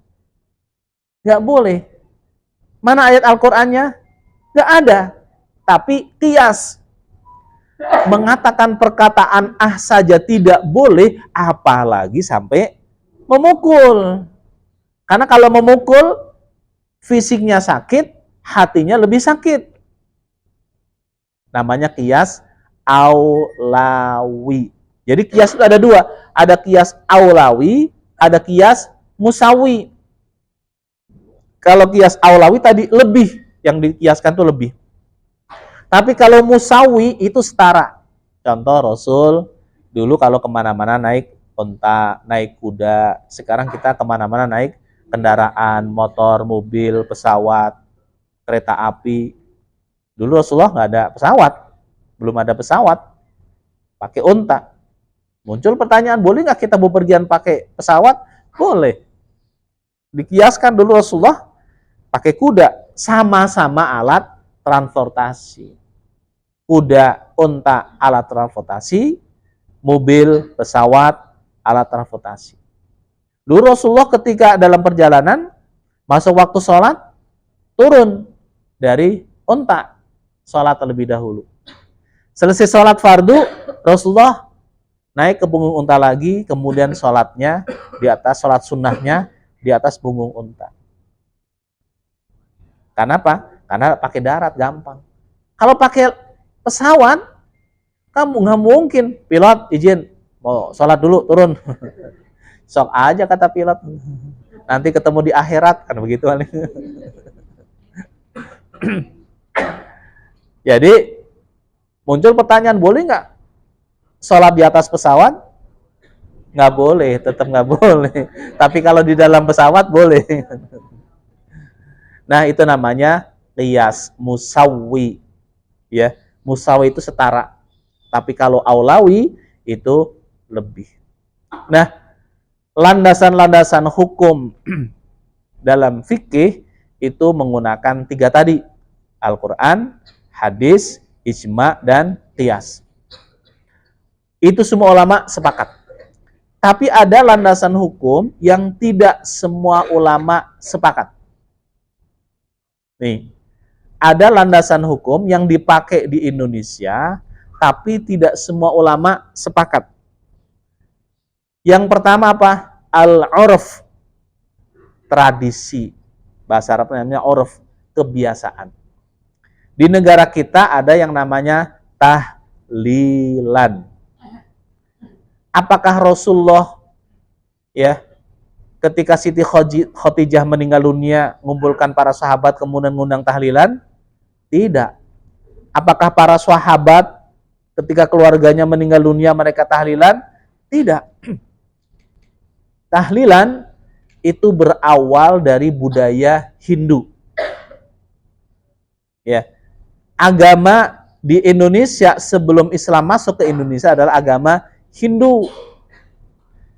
Nggak boleh. Mana ayat Al-Qurannya? Nggak ada. Tapi kias. Mengatakan perkataan saja tidak boleh, apalagi sampai memukul. Karena kalau memukul, fisiknya sakit, hatinya lebih sakit. Namanya kias aulawi. Jadi kias itu ada dua. Ada kias aulawi, ada kias musawi. Kalau kias aulawi tadi lebih, yang dikiaskan itu lebih. Tapi kalau musawi itu setara. Contoh Rasul, dulu kalau kemana-mana naik unta, naik kuda. Sekarang kita kemana-mana naik kendaraan, motor, mobil, pesawat, kereta api. Dulu Rasulullah nggak ada pesawat, belum ada pesawat, pakai unta. Muncul pertanyaan, boleh nggak kita bepergian pakai pesawat? Boleh. Dikiaskan dulu Rasulullah pakai kuda, sama-sama alat transportasi. Kuda, unta, alat transportasi, mobil, pesawat, alat transportasi. Dulu Rasulullah ketika dalam perjalanan, masuk waktu sholat, turun dari unta, sholat terlebih dahulu. Selesai sholat fardu, Rasulullah naik ke punggung unta lagi, kemudian sholatnya di atas, sholat sunnahnya di atas punggung unta. Karena apa? Karena pakai darat gampang. Kalau pakai pesawat, kamu nggak mungkin. Pilot izin, mau sholat dulu, turun. Sok aja kata pilot. Nanti ketemu di akhirat, kan begitu. Jadi muncul pertanyaan, boleh nggak sholat di atas pesawat? Nggak boleh, tetap nggak boleh. Tapi kalau di dalam pesawat boleh. Nah, itu namanya qiyas musawi. Ya, musawi itu setara. Tapi kalau aulawi itu lebih. Nah, landasan-landasan hukum dalam fikih itu menggunakan tiga tadi. Al-Quran, hadis, ijma, dan qiyas. Itu semua ulama sepakat. Tapi ada landasan hukum yang tidak semua ulama sepakat. Nih, ada landasan hukum yang dipakai di Indonesia, tapi tidak semua ulama sepakat. Yang pertama apa? Al-urf, tradisi. Bahasa Arab namanya urf, kebiasaan. Di negara kita ada yang namanya tahlilan. Apakah Rasulullah ya ketika Siti Khadijah meninggal dunia mengumpulkan para sahabat kemudian mengundang tahlilan? Tidak. Apakah para sahabat ketika keluarganya meninggal dunia mereka tahlilan? Tidak. Tahlilan itu berawal dari budaya Hindu. Ya. Agama di Indonesia sebelum Islam masuk ke Indonesia adalah agama Hindu.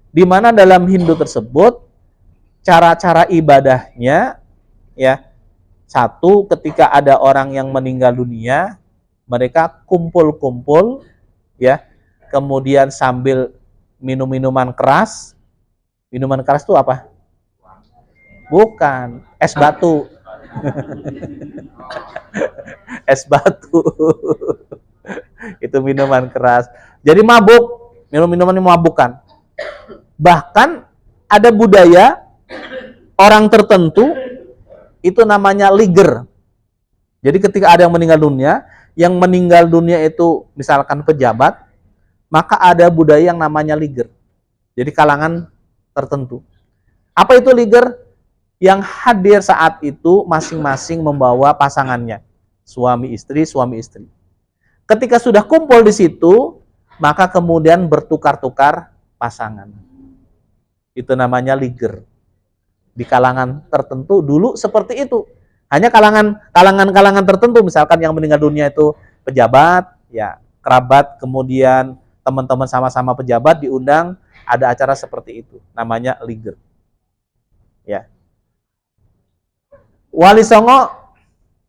di mana dalam Hindu tersebut cara-cara ibadahnya ya, satu, ketika ada orang yang meninggal dunia, mereka kumpul-kumpul ya, kemudian sambil minum minuman keras. Minuman keras itu apa? Bukan, es batu. Es batu. Itu minuman keras. Jadi mabuk, minum-minuman ini memabukkan. Bahkan ada budaya orang tertentu itu namanya liger. Jadi ketika ada yang meninggal dunia itu misalkan pejabat, maka ada budaya yang namanya liger. Jadi kalangan tertentu. Apa itu liger? Yang hadir saat itu masing-masing membawa pasangannya. Suami istri. Ketika sudah kumpul di situ, maka kemudian bertukar-tukar pasangan. Itu namanya liger. Di kalangan tertentu dulu seperti itu. Hanya kalangan tertentu, misalkan yang meninggal dunia itu pejabat, ya kerabat, kemudian teman-teman sama-sama pejabat diundang, ada acara seperti itu. Namanya liger. Ya. Wali Songo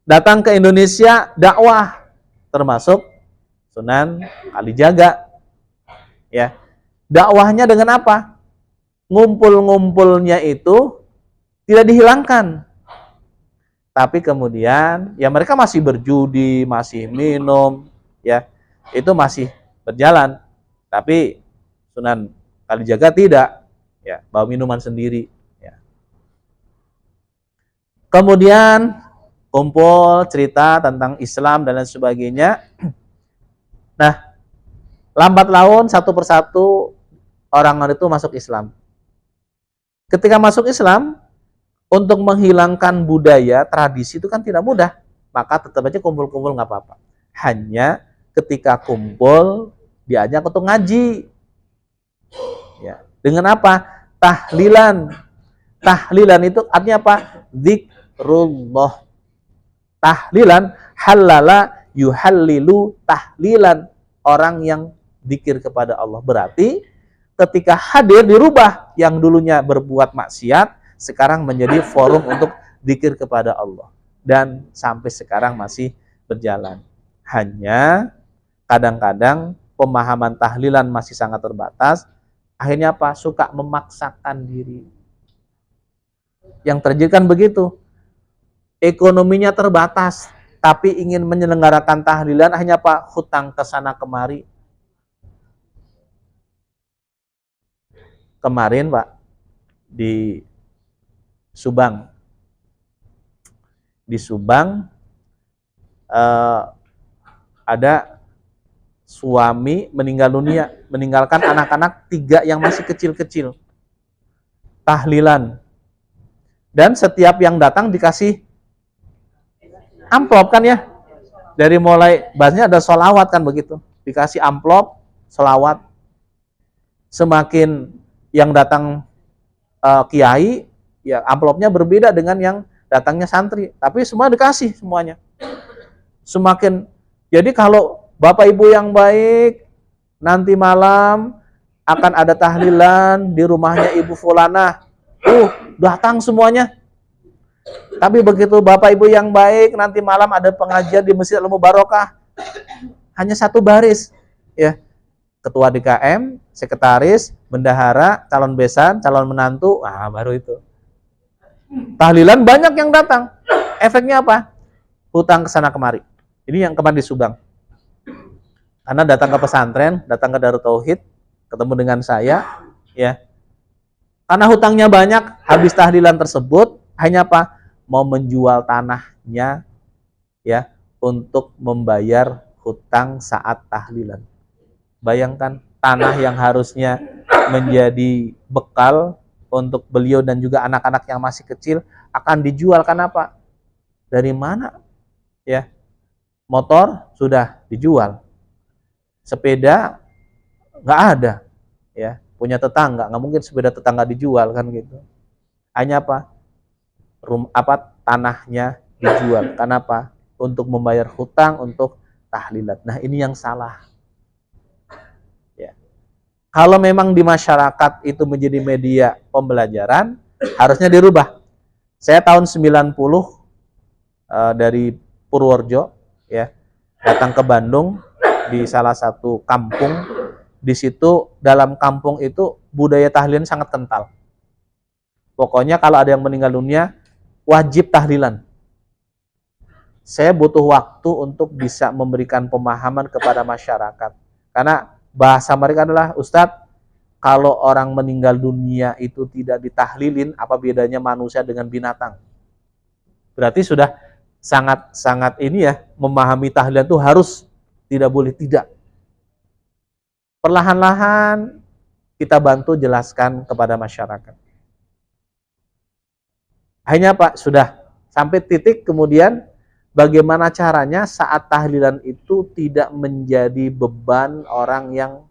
datang ke Indonesia dakwah, termasuk Sunan Kalijaga. Ya. Dakwahnya dengan apa? Ngumpul-ngumpulnya itu tidak dihilangkan. Tapi kemudian ya mereka masih berjudi, masih minum, ya. Itu masih berjalan. Tapi Sunan Kalijaga tidak, ya, bawa minuman sendiri, ya. Kemudian kumpul cerita tentang Islam dan lain sebagainya. Nah, lambat laun satu persatu orang itu masuk Islam. Ketika masuk Islam, untuk menghilangkan budaya, tradisi itu kan tidak mudah. Maka tetap aja kumpul-kumpul nggak apa-apa. Hanya ketika kumpul, diajak untuk ngaji. Ya. Dengan apa? Tahlilan. Tahlilan itu artinya apa? Zikrullah. Tahlilan, halala yuhallilu tahlilan. Orang yang zikir kepada Allah. Berarti ketika hadir dirubah, yang dulunya berbuat maksiat sekarang menjadi forum untuk zikir kepada Allah, dan sampai sekarang masih berjalan. Hanya kadang-kadang pemahaman tahlilan masih sangat terbatas. Akhirnya apa? Suka memaksakan diri. Yang terjadi kan begitu. Ekonominya terbatas, tapi ingin menyelenggarakan tahlilan, akhirnya apa? Hutang ke sana kemari. Kemarin Pak, di Subang ada suami meninggal dunia, meninggalkan anak-anak 3 yang masih kecil-kecil. Tahlilan. Dan setiap yang datang dikasih amplop kan ya. Dari mulai bahasanya ada sholawat kan begitu. Dikasih amplop, sholawat. Semakin yang datang kiai, ya amplopnya berbeda dengan yang datangnya santri, tapi semua dikasih semuanya. Semakin, jadi kalau Bapak Ibu yang baik, nanti malam akan ada tahlilan di rumahnya Ibu Fulanah, datang semuanya. Tapi begitu Bapak Ibu yang baik, nanti malam ada pengajian di Masjid Al-Mubarokah, hanya satu baris, ya. Ketua DKM, sekretaris, bendahara, calon besan, calon menantu, baru itu. Tahlilan banyak yang datang. Efeknya apa? Hutang ke sana kemari. Ini yang kemarin di Subang. Karena datang ke pesantren, datang ke Darut Tauhid, ketemu dengan saya, ya. Karena hutangnya banyak, habis tahlilan tersebut, hanya apa? Mau menjual tanahnya, ya, untuk membayar hutang saat tahlilan. Bayangkan, tanah yang harusnya menjadi bekal untuk beliau dan juga anak-anak yang masih kecil akan dijual. Kenapa? Dari mana? Ya, motor sudah dijual, sepeda nggak ada, ya, punya tetangga, nggak mungkin sepeda tetangga dijual kan gitu. Hanya apa? Tanahnya dijual. Kenapa? Untuk membayar hutang untuk tahlilat. Nah, ini yang salah. Kalau memang di masyarakat itu menjadi media pembelajaran, harusnya dirubah. Saya tahun 90 dari Purworejo ya, datang ke Bandung di salah satu kampung. Di situ dalam kampung itu budaya tahlilan sangat kental. Pokoknya kalau ada yang meninggal dunia wajib tahlilan. Saya butuh waktu untuk bisa memberikan pemahaman kepada masyarakat. Karena bahasa mereka adalah, Ustadz, kalau orang meninggal dunia itu tidak ditahlilin, apa bedanya manusia dengan binatang? Berarti sudah sangat ini ya, memahami tahlilan itu harus, tidak boleh tidak. Perlahan-lahan kita bantu jelaskan kepada masyarakat. Akhirnya Pak, sudah sampai titik kemudian bagaimana caranya saat tahlilan itu tidak menjadi beban orang yang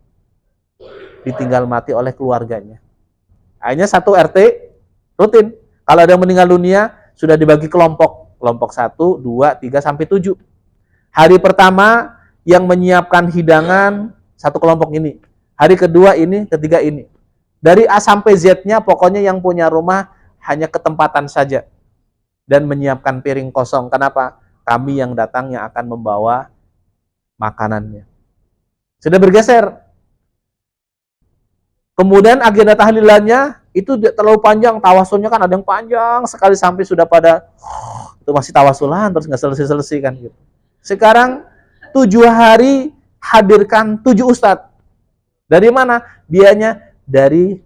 ditinggal mati oleh keluarganya. Akhirnya satu RT rutin, kalau ada yang meninggal dunia sudah dibagi kelompok. Kelompok 1, 2, 3, sampai 7. Hari pertama yang menyiapkan hidangan satu kelompok ini. Hari kedua ini, ketiga ini. Dari A sampai Z-nya pokoknya yang punya rumah hanya ketempatan saja. Dan menyiapkan piring kosong. Kenapa? Kami yang datang yang akan membawa makanannya. Sudah bergeser. Kemudian agenda tahlilannya itu terlalu panjang. Tawasulnya kan ada yang panjang sekali sampai sudah pada itu masih tawasulan terus nggak selesai-selesai kan gitu. Sekarang 7 hari hadirkan 7 ustadz. Dari mana? Biayanya dari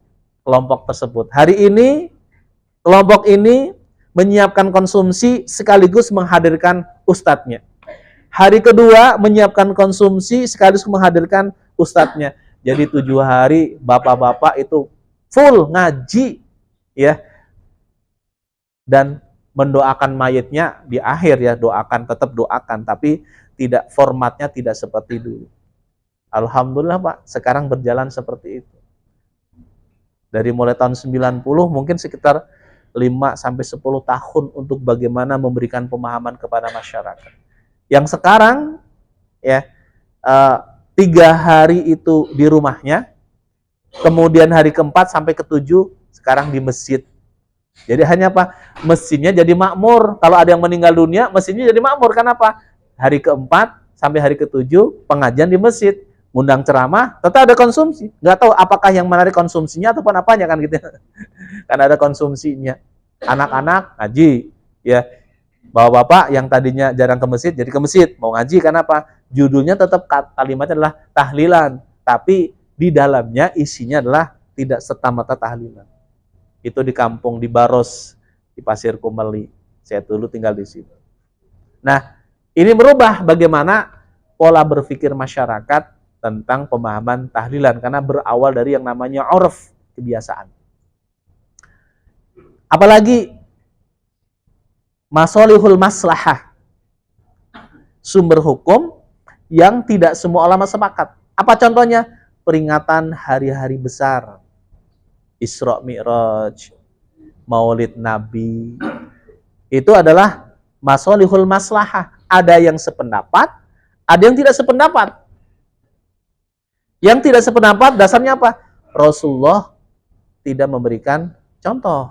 kelompok tersebut. Hari ini kelompok ini menyiapkan konsumsi sekaligus menghadirkan ustadznya. Hari kedua menyiapkan konsumsi sekaligus menghadirkan ustadznya. Jadi 7 hari bapak-bapak itu full ngaji ya. Dan mendoakan mayitnya di akhir ya, doakan, tetap doakan, tapi tidak, formatnya tidak seperti dulu. Alhamdulillah Pak, sekarang berjalan seperti itu. Dari mulai tahun 90 mungkin sekitar 5-10 tahun untuk bagaimana memberikan pemahaman kepada masyarakat. Yang sekarang ya 3 hari itu di rumahnya, kemudian hari ke-4 sampai ke-7 sekarang di masjid. Jadi hanya apa? Mesinnya jadi makmur. Kalau ada yang meninggal dunia, mesinnya jadi makmur. Kenapa? Hari ke-4 sampai hari ke-7 pengajian di masjid, ngundang ceramah, tetap ada konsumsi. Nggak tahu apakah yang menarik konsumsinya ataupun apanya kan gitu. Karena ada konsumsinya. Anak-anak ngaji, ya. Bapak-bapak yang tadinya jarang ke masjid jadi ke masjid, mau ngaji. Kenapa? Judulnya tetap, kalimatnya adalah tahlilan, tapi di dalamnya isinya adalah tidak serta-merta tahlilan. Itu di kampung di Baros, di Pasir Kumeli. Saya dulu tinggal di situ. Nah, ini merubah bagaimana pola berpikir masyarakat tentang pemahaman tahlilan, karena berawal dari yang namanya urf, kebiasaan. Apalagi masolihul maslahah, sumber hukum yang tidak semua ulama sepakat. Apa contohnya? Peringatan hari-hari besar, Isra Mi'raj, Maulid Nabi, itu adalah masolihul maslahah. Ada yang sependapat, ada yang tidak sependapat. Yang tidak sependapat dasarnya apa? Rasulullah tidak memberikan contoh.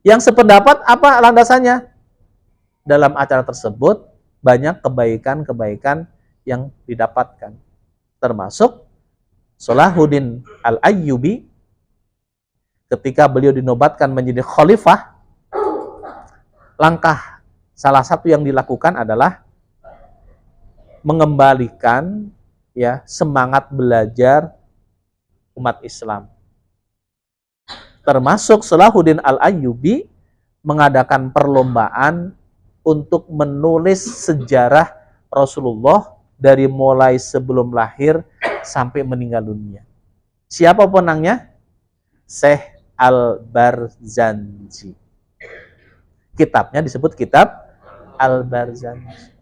Yang sependapat apa landasannya? Dalam acara tersebut banyak kebaikan-kebaikan yang didapatkan. Termasuk Salahuddin Al-Ayyubi ketika beliau dinobatkan menjadi khalifah, langkah salah satu yang dilakukan adalah mengembalikan ya semangat belajar umat Islam. Termasuk Salahuddin Al-Ayyubi mengadakan perlombaan untuk menulis sejarah Rasulullah dari mulai sebelum lahir sampai meninggal dunia. Siapa pemenangnya? Syekh Al-Barzanji. Kitabnya disebut kitab Al-Barzanji.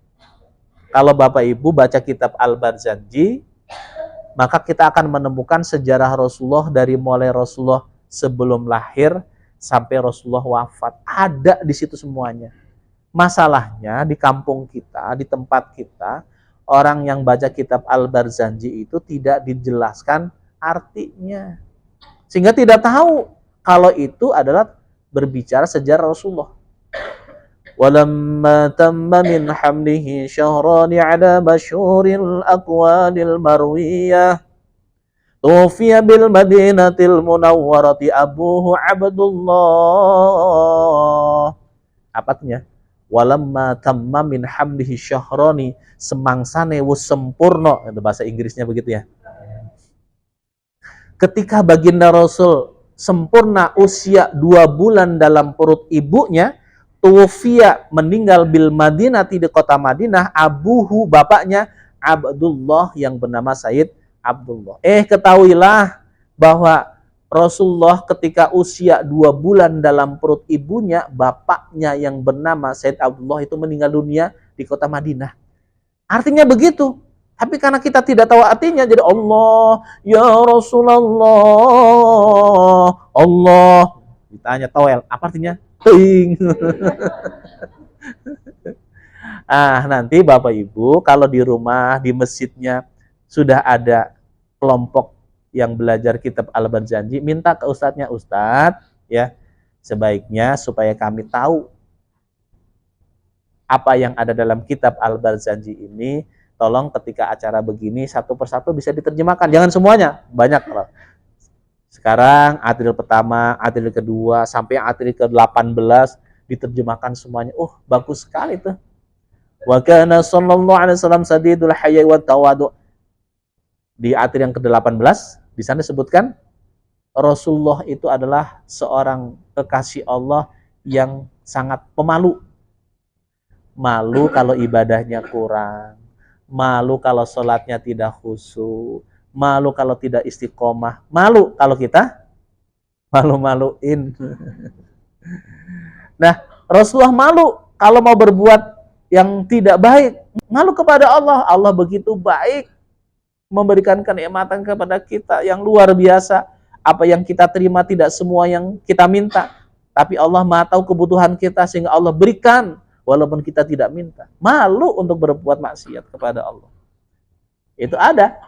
Kalau Bapak Ibu baca kitab Al-Barzanji, maka kita akan menemukan sejarah Rasulullah dari mulai Rasulullah sebelum lahir sampai Rasulullah wafat. Ada di situ semuanya. Masalahnya di kampung kita, di tempat kita, orang yang baca kitab Al-Barzanji itu tidak dijelaskan artinya. Sehingga tidak tahu kalau itu adalah berbicara sejarah Rasulullah. Walamma tamma min hamlihi syahrani ala masyhuril aqwalil marwiyah tufiya bil madinatil munawwarati abuhu Abdullah. Apa artinya? Walamma tamma min hamlihi syahrani, semangsane wis sempurna, itu bahasa Inggrisnya begitu ya. Ketika baginda Rasul sempurna usia 2 bulan dalam perut ibunya, tuwfiya meninggal bil Madinati di kota Madinah, abuhu bapaknya Abdullah yang bernama Sayyid Abdullah. Ketahuilah bahwa Rasulullah ketika usia 2 bulan dalam perut ibunya, bapaknya yang bernama Sayyid Abdullah itu meninggal dunia di kota Madinah. Artinya begitu. Tapi karena kita tidak tahu artinya, jadi Allah, ya Rasulullah, Allah. Ditanya towel, apa artinya? Ting. Nanti Bapak Ibu kalau di rumah, di masjidnya sudah ada kelompok yang belajar kitab Al-Barzanji, minta ke ustadznya, Ustadz, ya, sebaiknya supaya kami tahu apa yang ada dalam kitab Al-Barzanji ini, tolong ketika acara begini satu persatu bisa diterjemahkan, jangan semuanya, banyak. Sekarang atril pertama, atril kedua, sampai atril ke-18 diterjemahkan semuanya. Bagus sekali tuh. Wa kana sallallahu alaihi wasallam sadidul hayya wa tawadu. Di atril yang ke-18 di sana disebutkan Rasulullah itu adalah seorang kekasih Allah yang sangat pemalu. Malu kalau ibadahnya kurang, malu kalau sholatnya tidak khusyuk, malu kalau tidak istiqomah, malu kalau kita malu-maluin. Nah, Rasulullah malu kalau mau berbuat yang tidak baik, malu kepada Allah. Allah begitu baik, memberikan kenikmatan kepada kita yang luar biasa. Apa yang kita terima tidak semua yang kita minta, tapi Allah Maha tahu kebutuhan kita sehingga Allah berikan walaupun kita tidak minta. Malu untuk berbuat maksiat kepada Allah. Itu ada.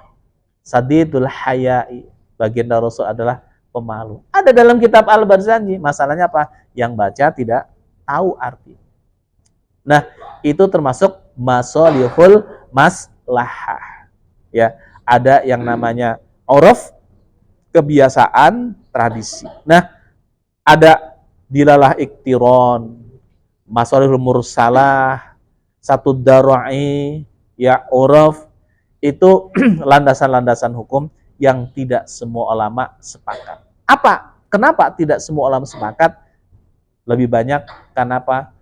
Sadidul hayai, baginda Rasul adalah pemalu. Ada dalam kitab Al-Barzanji. Masalahnya apa? Yang baca tidak tahu arti. Nah, itu termasuk masolihul maslahah. Ya, ada yang namanya uruf, kebiasaan, tradisi. Nah, ada dilalah iktiron, masolihul mursalah, satu daru'i, ya uruf. Itu landasan-landasan hukum yang tidak semua ulama sepakat. Kenapa tidak semua ulama sepakat? Lebih banyak kenapa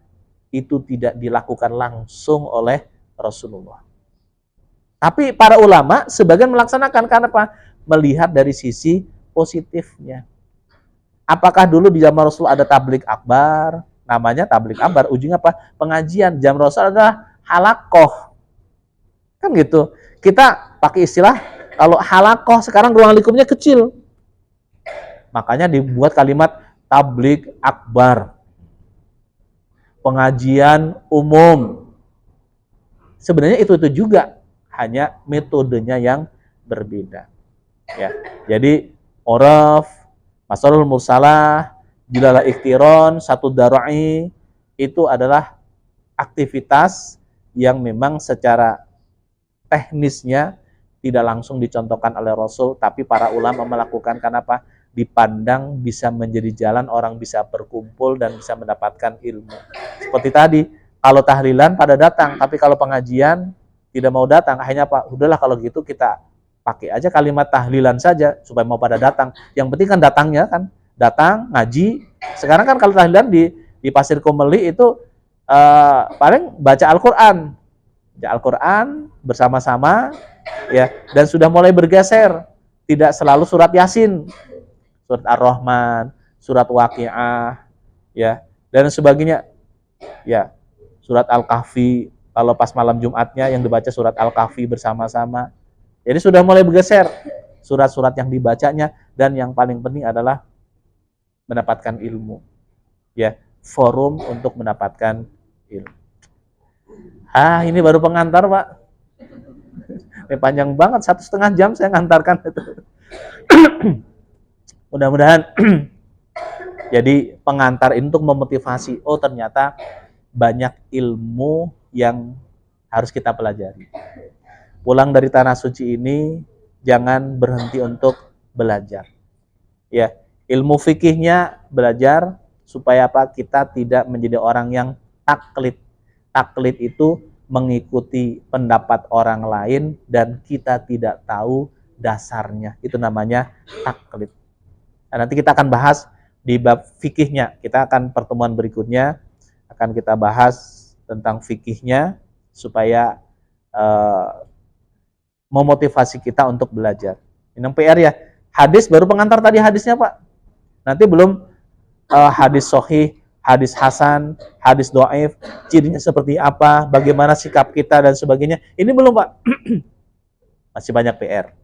itu tidak dilakukan langsung oleh Rasulullah. Tapi para ulama sebagian melaksanakan, kenapa? Melihat dari sisi positifnya. Apakah dulu di zaman Rasul ada tablik akbar? Namanya tablik akbar, ujungnya apa? Pengajian. Zaman Rasul adalah halakoh. Kan gitu. Kita pakai istilah, kalau halakoh sekarang ruang lingkupnya kecil. Makanya dibuat kalimat tablik akbar. Pengajian umum. Sebenarnya itu juga, hanya metodenya yang berbeda. Ya. Jadi uruf, masalul mursalah, dilalah iktiron, satu daru'i, itu adalah aktivitas yang memang secara teknisnya tidak langsung dicontohkan oleh Rasul, tapi para ulama melakukan, kenapa? Dipandang bisa menjadi jalan orang bisa berkumpul dan bisa mendapatkan ilmu. Seperti tadi, kalau tahlilan pada datang, tapi kalau pengajian tidak mau datang, akhirnya apa? Udahlah kalau gitu kita pakai aja kalimat tahlilan saja supaya mau pada datang. Yang penting kan datangnya kan, datang ngaji. Sekarang kan kalau tahlilan di Pasir Komeli itu paling baca Al-Qur'an. Al-Quran bersama-sama, ya, dan sudah mulai bergeser, tidak selalu surat Yasin, surat Ar-Rahman, surat Waqiah, ya, dan sebagainya, ya, surat Al-Kahfi. Kalau pas malam Jumatnya yang dibaca surat Al-Kahfi bersama-sama. Jadi sudah mulai bergeser surat-surat yang dibacanya, dan yang paling penting adalah mendapatkan ilmu, ya, forum untuk mendapatkan ilmu. Ini baru pengantar, Pak. Ini panjang banget, 1,5 jam saya ngantarkan itu. Mudah-mudahan jadi pengantar ini untuk memotivasi. Oh ternyata banyak ilmu yang harus kita pelajari. Pulang dari tanah suci ini jangan berhenti untuk belajar. Ya, ilmu fikihnya belajar supaya apa? Kita tidak menjadi orang yang taklid. Taklid itu mengikuti pendapat orang lain dan kita tidak tahu dasarnya. Itu namanya taklid. Nah, nanti kita akan bahas di bab fikihnya. Kita akan pertemuan berikutnya akan kita bahas tentang fikihnya supaya memotivasi kita untuk belajar. Ini PR ya. Hadis baru pengantar tadi hadisnya Pak. Nanti belum hadis sahih, hadis hasan, hadis dhaif, cirinya seperti apa, bagaimana sikap kita dan sebagainya. Ini belum Pak. Masih banyak PR.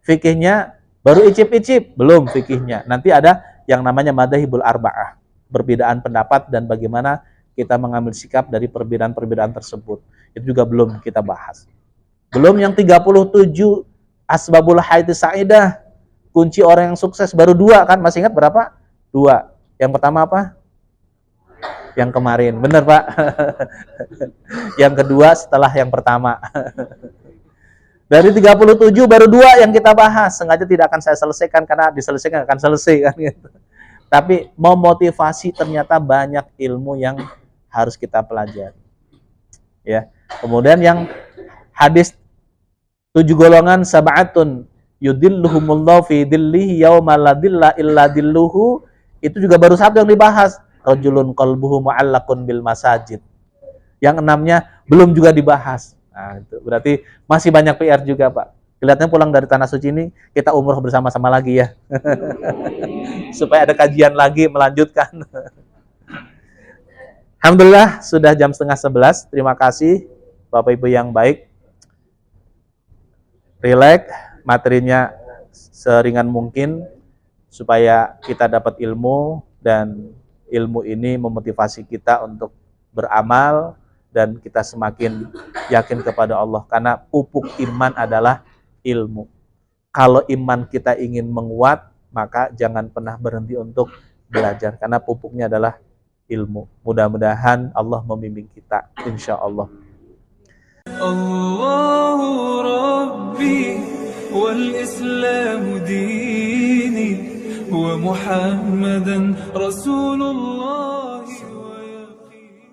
Fikihnya baru icip-icip, belum fikihnya. Nanti ada yang namanya madzhabul arba'ah, perbedaan pendapat dan bagaimana kita mengambil sikap dari perbedaan-perbedaan tersebut. Itu juga belum kita bahas. Belum yang 37 asbabul haidis sa'idah, kunci orang yang sukses, baru 2 kan, masih ingat berapa? 2. Yang pertama apa? Yang kemarin, bener Pak. Yang kedua setelah yang pertama. Dari 37 baru 2 yang kita bahas. Sengaja tidak akan saya selesaikan karena diselesaikan akan selesai kan gitu. Tapi memotivasi ternyata banyak ilmu yang harus kita pelajari. Ya. Kemudian yang hadis 7 golongan sab'atun yudilluhumullahu fi dhillihi yauma la dhilla illa dhilluhu, itu juga baru 1 yang dibahas. Rajulun qalbuhu mu'allaqun bil masajid. Yang 6-nya belum juga dibahas. Nah, itu berarti masih banyak PR juga, Pak. Kelihatannya pulang dari tanah suci ini kita umroh bersama-sama lagi ya. Supaya ada kajian lagi melanjutkan. Alhamdulillah sudah jam 10:30. Terima kasih Bapak Ibu yang baik. Relax, materinya seringan mungkin supaya kita dapat ilmu dan ilmu ini memotivasi kita untuk beramal dan kita semakin yakin kepada Allah karena pupuk iman adalah ilmu. Kalau iman kita ingin menguat, maka jangan pernah berhenti untuk belajar karena pupuknya adalah ilmu. Mudah-mudahan Allah membimbing kita, insya Allah. Allahu Rabbi wal Islam dini wa Muhammadan Rasulullah.